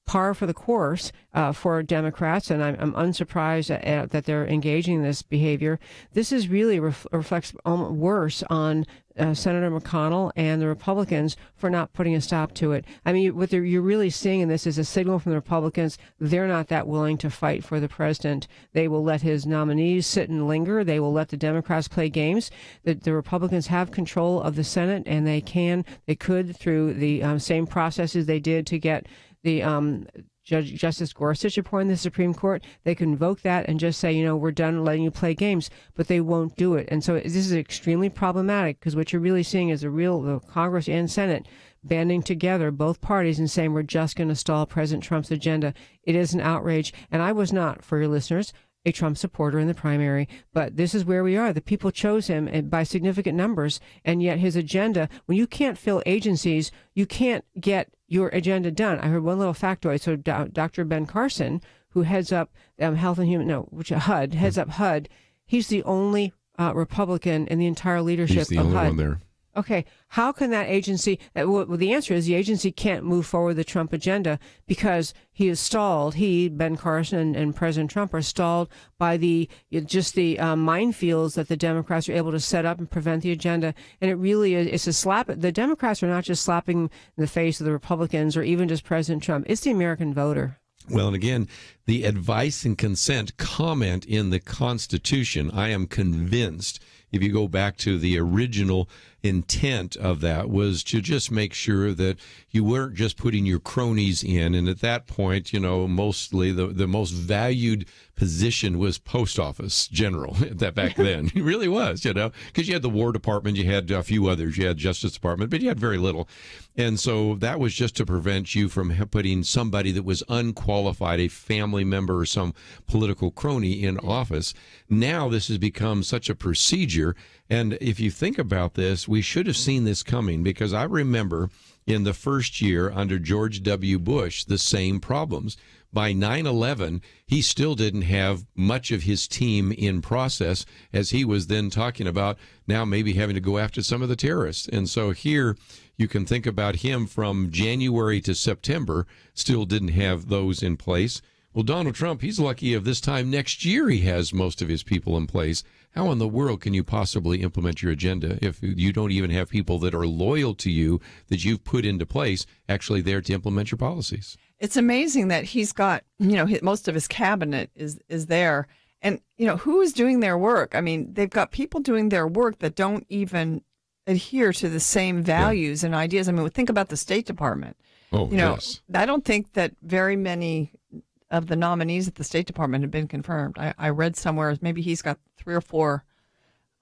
par for the course for Democrats, and I'm unsurprised that they're engaging in this behavior, this is really reflects worse on Senator McConnell and the Republicans for not putting a stop to it. I mean, what you're really seeing in this is a signal from the Republicans. They're not that willing to fight for the president. They will let his nominees sit and linger. They will let the Democrats play games. The Republicans have control of the Senate, and they could through the same processes they did to get the Justice Gorsuch appointed the Supreme Court. They can invoke that and just say, we're done letting you play games, but they won't do it. And so this is extremely problematic, because what you're really seeing is the Congress and Senate banding together, both parties, and saying we're just going to stall President Trump's agenda. It is an outrage. And I was not, for your listeners, a Trump supporter in the primary, but this is where we are. The people chose him by significant numbers, and yet his agenda, when you can't fill agencies, you can't get your agenda done. I heard one little factoid. So Dr. Ben Carson, who heads up HUD, heads up HUD, he's the only Republican in the entire leadership of HUD. He's the only one there. Okay, how can that agency, well, the answer is the agency can't move forward the Trump agenda because he is stalled. Ben Carson and President Trump are stalled by the minefields that the Democrats are able to set up and prevent the agenda. And it really is, it's a slap. The Democrats are not just slapping in the face of the Republicans or even just President Trump. It's the American voter. Well, and again, the advice and consent comment in the Constitution, I am convinced, if you go back to the original intent of that, was to just make sure that you weren't just putting your cronies in. And at that point, mostly the most valued position was post office general that back then. It really was, because you had the War Department, you had a few others, you had Justice Department, but you had very little. And so that was just to prevent you from putting somebody that was unqualified, a family member or some political crony in office. Now this has become such a procedure. And if you think about this, we should have seen this coming, because I remember in the first year under George W. Bush, the same problems. By 9/11, he still didn't have much of his team in process, as he was then talking about now maybe having to go after some of the terrorists. And so here you can think about him from January to September, still didn't have those in place. Well, Donald Trump, he's lucky if this time next year he has most of his people in place. How in the world can you possibly implement your agenda if you don't even have people that are loyal to you, that you've put into place, actually there to implement your policies? It's amazing that he's got, most of his cabinet is there. And, who is doing their work? I mean, they've got people doing their work that don't even adhere to the same values and ideas. I mean, think about the State Department. Oh, yes. I don't think that very many of the nominees at the State Department have been confirmed. I read somewhere maybe he's got 3 or 4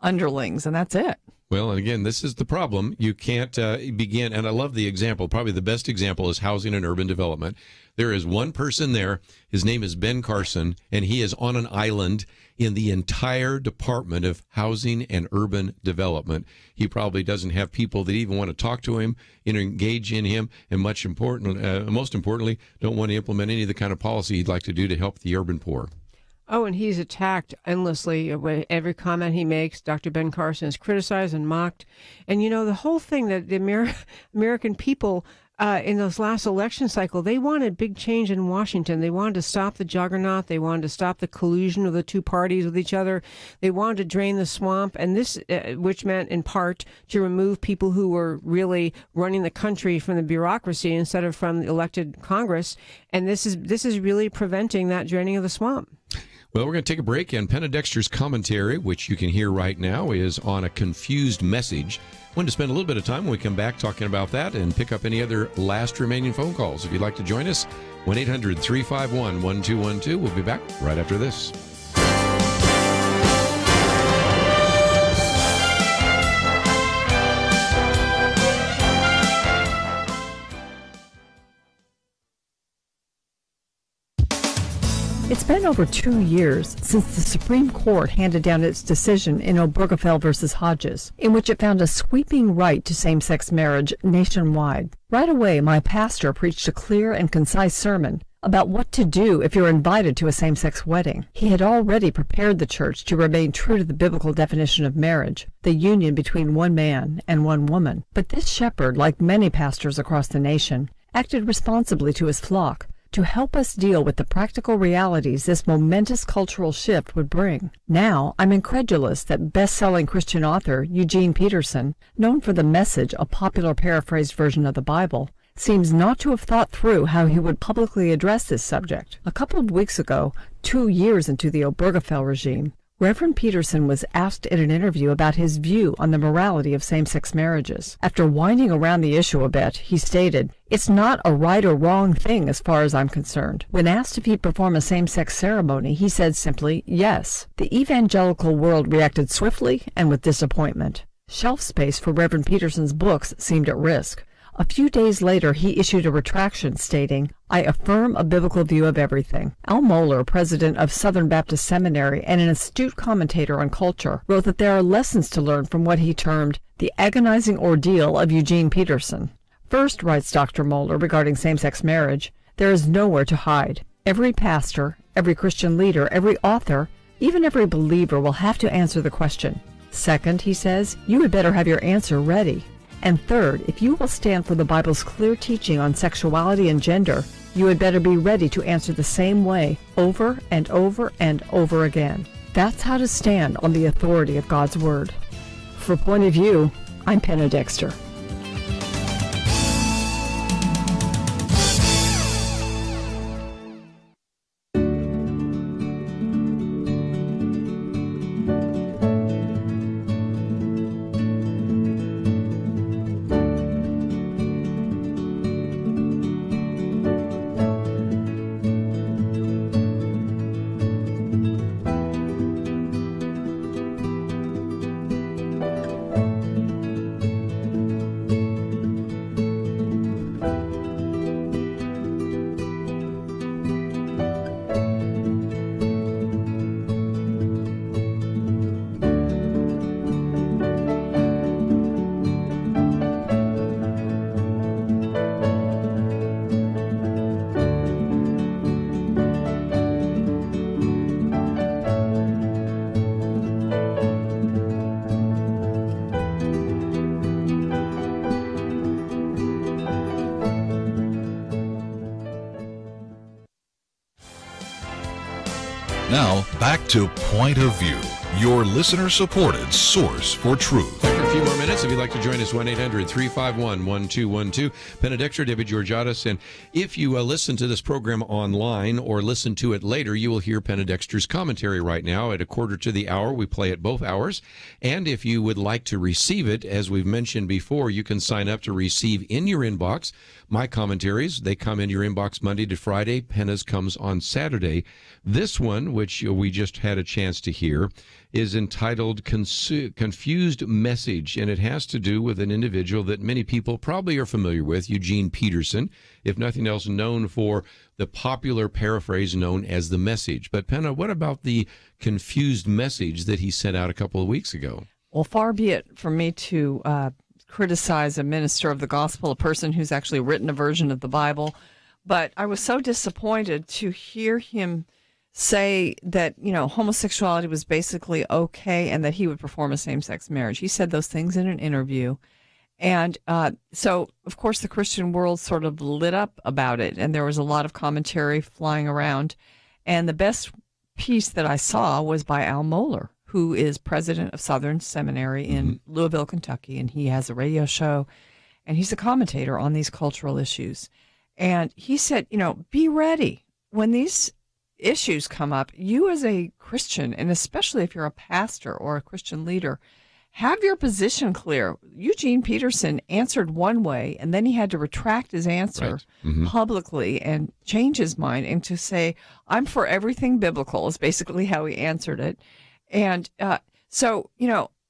underlings, and that's it. Well, and again, this is the problem. You can't begin, and I love the example. Probably the best example is housing and urban development. There is one person there. His name is Ben Carson, and he is on an island in the entire Department of Housing and Urban Development. He probably doesn't have people that even want to talk to him, engage in him, and most importantly, don't want to implement any of the kind of policy he'd like to do to help the urban poor. Oh, and he's attacked endlessly. Every comment he makes, Dr. Ben Carson is criticized and mocked. And, the whole thing that the American people in those last election cycle, they wanted big change in Washington. They wanted to stop the juggernaut. They wanted to stop the collusion of the two parties with each other. They wanted to drain the swamp. And this, which meant in part to remove people who were really running the country from the bureaucracy instead of from the elected Congress. And this is really preventing that draining of the swamp. Well, we're going to take a break, and Penna Dexter's commentary, which you can hear right now, is on a confused message. I wanted to spend a little bit of time when we come back talking about that and pick up any other last remaining phone calls. If you'd like to join us, 1-800-351-1212. We'll be back right after this. It's been over 2 years since the Supreme Court handed down its decision in Obergefell versus Hodges, in which it found a sweeping right to same-sex marriage nationwide. Right away, my pastor preached a clear and concise sermon about what to do if you're invited to a same-sex wedding. He had already prepared the church to remain true to the biblical definition of marriage, the union between one man and one woman. But this shepherd, like many pastors across the nation, acted responsibly to his flock, to help us deal with the practical realities this momentous cultural shift would bring. Now, I'm incredulous that best-selling Christian author Eugene Peterson, known for The Message, a popular paraphrased version of the Bible, seems not to have thought through how he would publicly address this subject. A couple of weeks ago, 2 years into the Obergefell regime, Reverend Peterson was asked in an interview about his view on the morality of same-sex marriages. After winding around the issue a bit, he stated, "It's not a right or wrong thing as far as I'm concerned." When asked if he'd perform a same-sex ceremony, he said simply, yes. The evangelical world reacted swiftly and with disappointment. Shelf space for Reverend Peterson's books seemed at risk. A few days later, he issued a retraction stating, "I affirm a biblical view of everything." Al Mohler, president of Southern Baptist Seminary and an astute commentator on culture, wrote that there are lessons to learn from what he termed the agonizing ordeal of Eugene Peterson. First, writes Dr. Mohler regarding same-sex marriage, there is nowhere to hide. Every pastor, every Christian leader, every author, even every believer will have to answer the question. Second, he says, you had better have your answer ready. And third, if you will stand for the Bible's clear teaching on sexuality and gender, you had better be ready to answer the same way over and over and over again. That's how to stand on the authority of God's Word. For Point of View, I'm Penna Dexter. Now, back to Point of View, your listener-supported source for truth. Back for a few more minutes. If you'd like to join us, 1-800-351-1212. Penna Dexter, David Georgatos. And if you listen to this program online or listen to it later, you will hear Penna Dexter's commentary right now at 1/4 we play it both hours. And if you would like to receive it, as we've mentioned before, you can sign up to receive in your inbox my commentaries. They come in your inbox Monday to Friday. Penna's comes on Saturday. This one, which we just had a chance to hear, is entitled Confused Message, and it has to do with an individual that many people probably are familiar with, Eugene Peterson, if nothing else known for the popular paraphrase known as The Message. But Penna, what about the confused message that he sent out a couple of weeks ago? Well, far be it from me to criticize a minister of the gospel, a person who's actually written a version of the Bible, but I was so disappointed to hear him say that, homosexuality was basically okay and that he would perform a same-sex marriage. He said those things in an interview. And so, of course, the Christian world sort of lit up about it, and there was a lot of commentary flying around. And the best piece that I saw was by Al Mohler, who is president of Southern Seminary in Louisville, Kentucky, and he has a radio show, and he's a commentator on these cultural issues. And he said, be ready when these issues come up, you as a Christian, and especially if you're a pastor or a Christian leader, have your position clear. Eugene Peterson answered one way, and then he had to retract his answer publicly and change his mind and to say, I'm for everything biblical, is basically how he answered it. And so,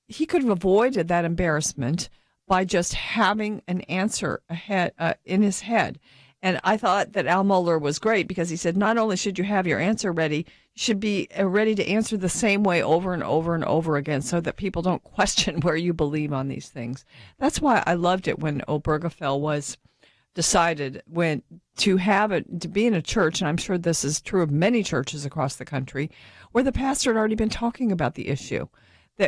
he could have avoided that embarrassment by just having an answer ahead in his head. And I thought that Al Mohler was great because he said, not only should you have your answer ready, you should be ready to answer the same way over and over and over again so that people don't question where you believe on these things. That's why I loved it when Obergefell was decided to be in a church, and I'm sure this is true of many churches across the country, where the pastor had already been talking about the issue.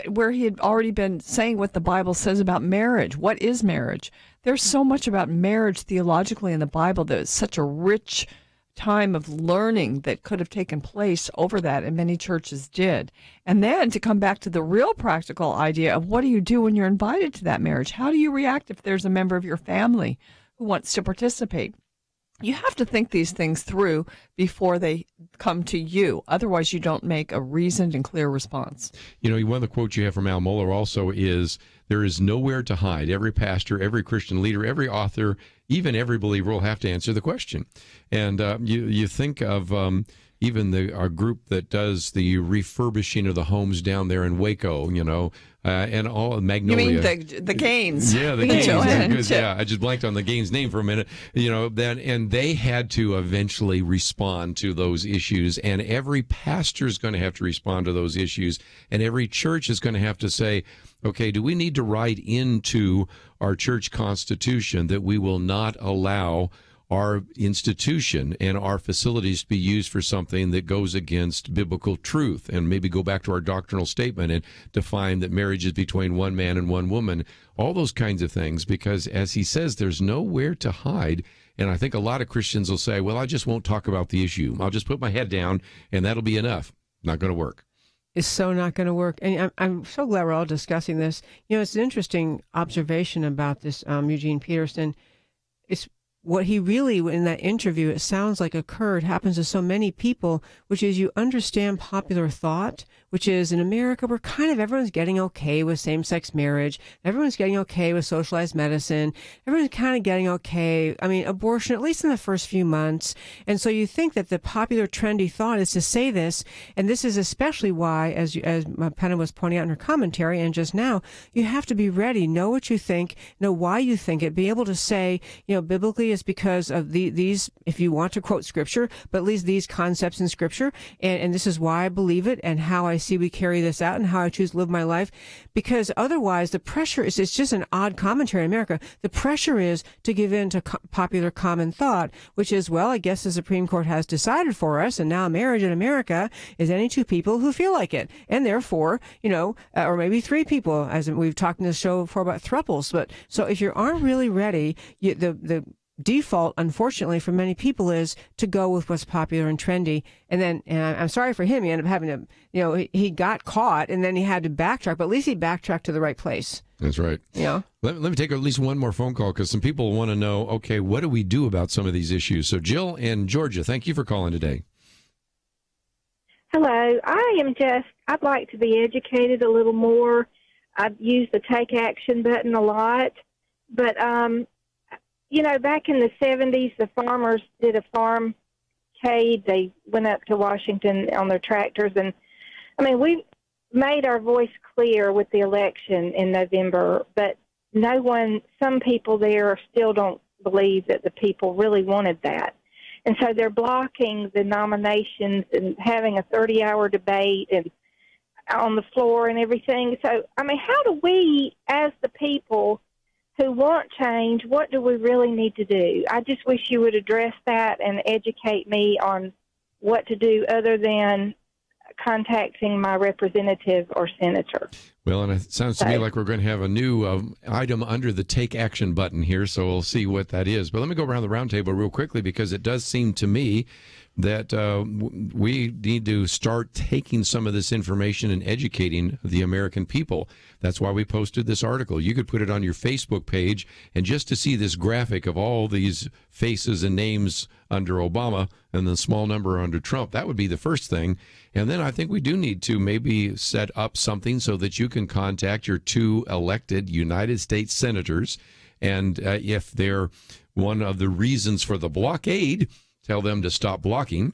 Where he had already been saying what the Bible says about marriage. What is marriage? There's so much about marriage theologically in the Bible that is such a rich time of learning that could have taken place over that, and many churches did. And then to come back to the real practical idea of what do you do when you're invited to that marriage? How do you react if there's a member of your family who wants to participate? You have to think these things through before they come to you. Otherwise, you don't make a reasoned and clear response. One of the quotes you have from Al Mohler also is, there is nowhere to hide. Every pastor, every Christian leader, every author, even every believer will have to answer the question. And you think of even our group that does the refurbishing of the homes down there in Waco, and all Magnolia. You mean the Gaines? Yeah, the Gaines. Yeah, I just blanked on the Gaines name for a minute. And they had to eventually respond to those issues, and every pastor is going to have to respond to those issues, and every church is going to have to say, okay, do we need to write into our church constitution that we will not allow our institution and our facilities to be used for something that goes against biblical truth, and maybe go back to our doctrinal statement and define that marriage is between one man and one woman, all those kinds of things, because as he says, there's nowhere to hide. And I think a lot of Christians will say, well, I just won't talk about the issue. I'll just put my head down and that'll be enough. Not going to work. Is so not going to work. And I'm so glad we're all discussing this. It's an interesting observation about this Eugene Peterson. It's what he really, in that interview, it sounds like occurred, happens to so many people, which is you understand popular thought, which is in America, we're everyone's getting okay with same-sex marriage. Everyone's getting okay with socialized medicine. Everyone's kind of getting okay. I mean, abortion, at least in the first few months. And so you think that the popular trendy thought is to say this, and this is especially why, as Penna was pointing out in her commentary, and just now, you have to be ready, know what you think, know why you think it, be able to say, biblically it's because of these, if you want to quote scripture, but at least these concepts in scripture, and this is why I believe it, and how I see we carry this out, and how I choose to live my life. Because otherwise the pressure is, it's just an odd commentary in America. The pressure is to give in to popular common thought, which is, well, I guess the Supreme Court has decided for us, and now marriage in America is any two people who feel like it. And therefore, or maybe three people, as we've talked in this show before about thruples. But so if you aren't really ready, the default, unfortunately, for many people is to go with what's popular and trendy. And I'm sorry for him, he ended up having to, he got caught and then he had to backtrack, but at least he backtracked to the right place. That's right. Let me take at least one more phone call, because some people want to know, okay, what do we do about some of these issues? So Jill in Georgia, thank you for calling today. Hello. I'd like to be educated a little more. I've used the take action button a lot, but, back in the 70s, the farmers did a farmcade. They went up to Washington on their tractors. And, we made our voice clear with the election in November, but some people there still don't believe that the people really wanted that. And so they're blocking the nominations and having a 30-hour debate and on the floor and everything. So, how do we, as the people who want change, what do we really need to do? I just wish you would address that and educate me on what to do other than contacting my representative or senator. Well, and it sounds to me like we're going to have a new item under the take action button here, so we'll see what that is. But let me go around the roundtable real quickly, because it does seem to me that we need to start taking some of this information and educating the American people. That's why we posted this article. You could put it on your Facebook page, and just to see this graphic of all these faces and names under Obama and the small number under Trump. That would be the first thing. And then I think we do need to maybe set up something so that you can contact your 2 elected United States senators. And if they're one of the reasons for the blockade, tell them to stop blocking.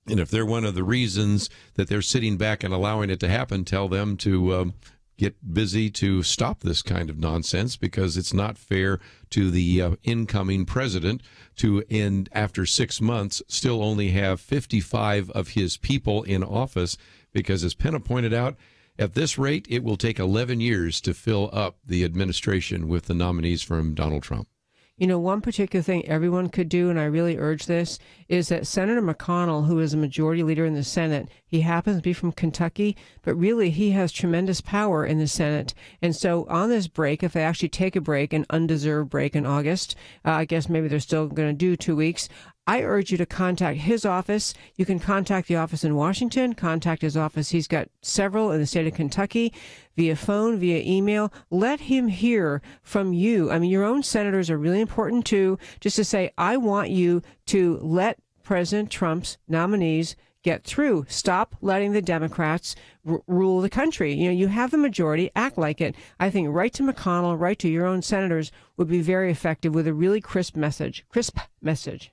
And if they're one of the reasons that they're sitting back and allowing it to happen, tell them to get busy to stop this kind of nonsense, because it's not fair to the incoming president to, after 6 months, still only have 55 of his people in office, because as Penna pointed out, at this rate, it will take 11 years to fill up the administration with the nominees from Donald Trump. You know, one particular thing everyone could do, and I really urge this, is that Senator McConnell, who is a majority leader in the Senate, he happens to be from Kentucky, but really he has tremendous power in the Senate. And so on this break, if they actually take a break, an undeserved break in August, I guess maybe they're still going to do 2 weeks, I urge you to contact his office. You can contact the office in Washington, contact his office. He's got several in the state of Kentucky, via phone, via email. Let him hear from you. I mean, your own senators are really important too, just to say, I want you to let President Trump's nominees get through. Stop letting the Democrats rule the country. You know, you have the majority, act like it. I think write to McConnell, write to your own senators would be very effective with a really crisp message.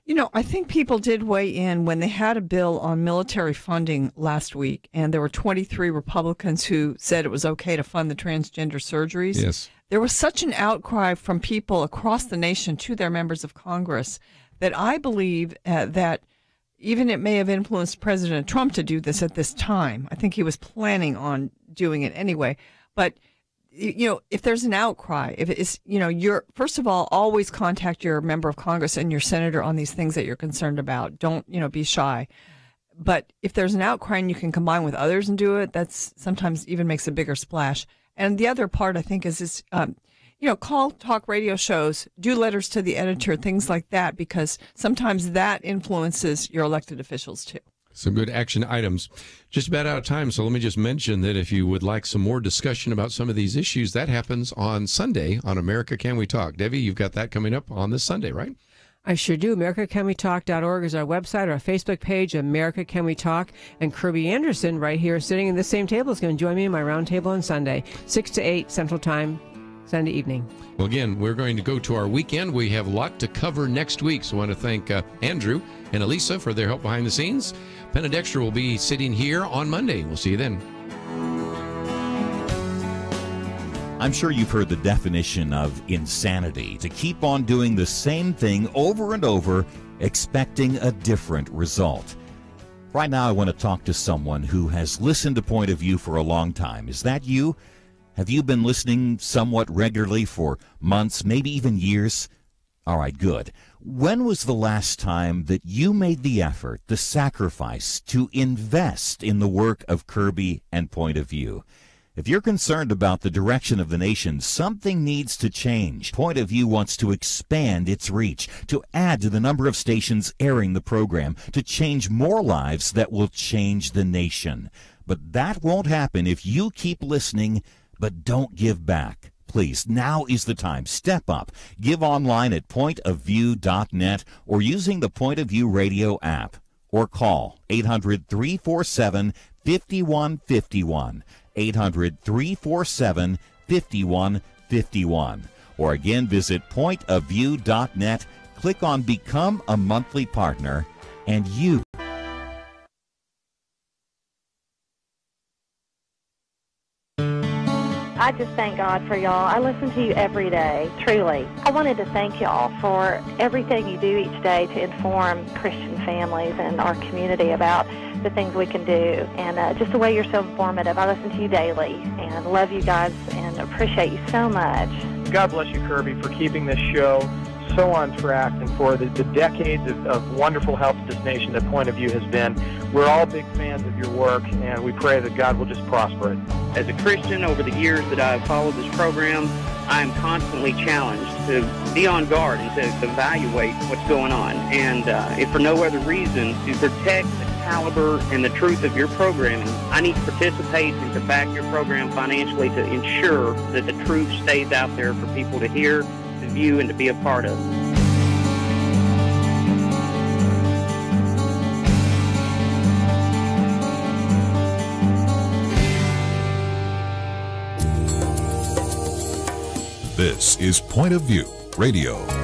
You know, I think people did weigh in when they had a bill on military funding last week, and there were 23 Republicans who said it was okay to fund the transgender surgeries. Yes. There was such an outcry from people across the nation to their members of Congress that I believe that even it may have influenced President Trump to do this at this time. I think he was planning on doing it anyway. But, you know, if there's an outcry, if it's, you know, you're, first of all, always contact your member of Congress and your senator on these things that you're concerned about. Don't, you know, be shy. But if there's an outcry and you can combine with others and do it, that's sometimes even makes a bigger splash. And the other part, I think, is this, you know, call talk radio shows, do letters to the editor, things like that, because sometimes that influences your elected officials too. Some good action items. Just about out of time, so let me just mention that if you would like some more discussion about some of these issues, that happens on Sunday on America Can We Talk. Debbie, you've got that coming up on this Sunday, right? I sure do. AmericaCanWeTalk.org is our website, our Facebook page, America Can We Talk. And Kerby Anderson, right here, sitting in the same table, is going to join me in my round table on Sunday, 6 to 8 Central Time, Sunday evening. Well, again, we're going to go to our weekend. We have a lot to cover next week, so I want to thank Andrew and Elisa for their help behind the scenes. Penna Dexter will be sitting here on Monday. We'll see you then. I'm sure you've heard the definition of insanity, to keep on doing the same thing over and over, expecting a different result. Right now, I want to talk to someone who has listened to Point of View for a long time. Is that you? Have you been listening somewhat regularly for months, maybe even years? All right, good. When was the last time that you made the effort, the sacrifice, to invest in the work of Kerby and Point of View? If you're concerned about the direction of the nation, something needs to change. Point of View wants to expand its reach, to add to the number of stations airing the program, to change more lives that will change the nation. But that won't happen if you keep listening, but don't give back. Please, now is the time. Step up. Give online at pointofview.net or using the Point of View radio app. Or call 800-347-5151. 800-347-5151. Or again, visit pointofview.net, click on Become a Monthly Partner, and you. I just thank God for y'all. I listen to you every day, truly. I wanted to thank y'all for everything you do each day to inform Christian families and our community about the things we can do, and just the way you're so informative. I listen to you daily and love you guys and appreciate you so much. God bless you, Kerby, for keeping this show so on track and for the decades of wonderful help to this nation that Point of View has been. We're all big fans of your work, and we pray that God will just prosper it. As a Christian, over the years that I've followed this program, I am constantly challenged to be on guard and to evaluate what's going on. And if for no other reason, to protect the caliber and the truth of your programming, I need to participate and to back your program financially to ensure that the truth stays out there for people to hear, to view, and to be a part of. This is Point of View Radio.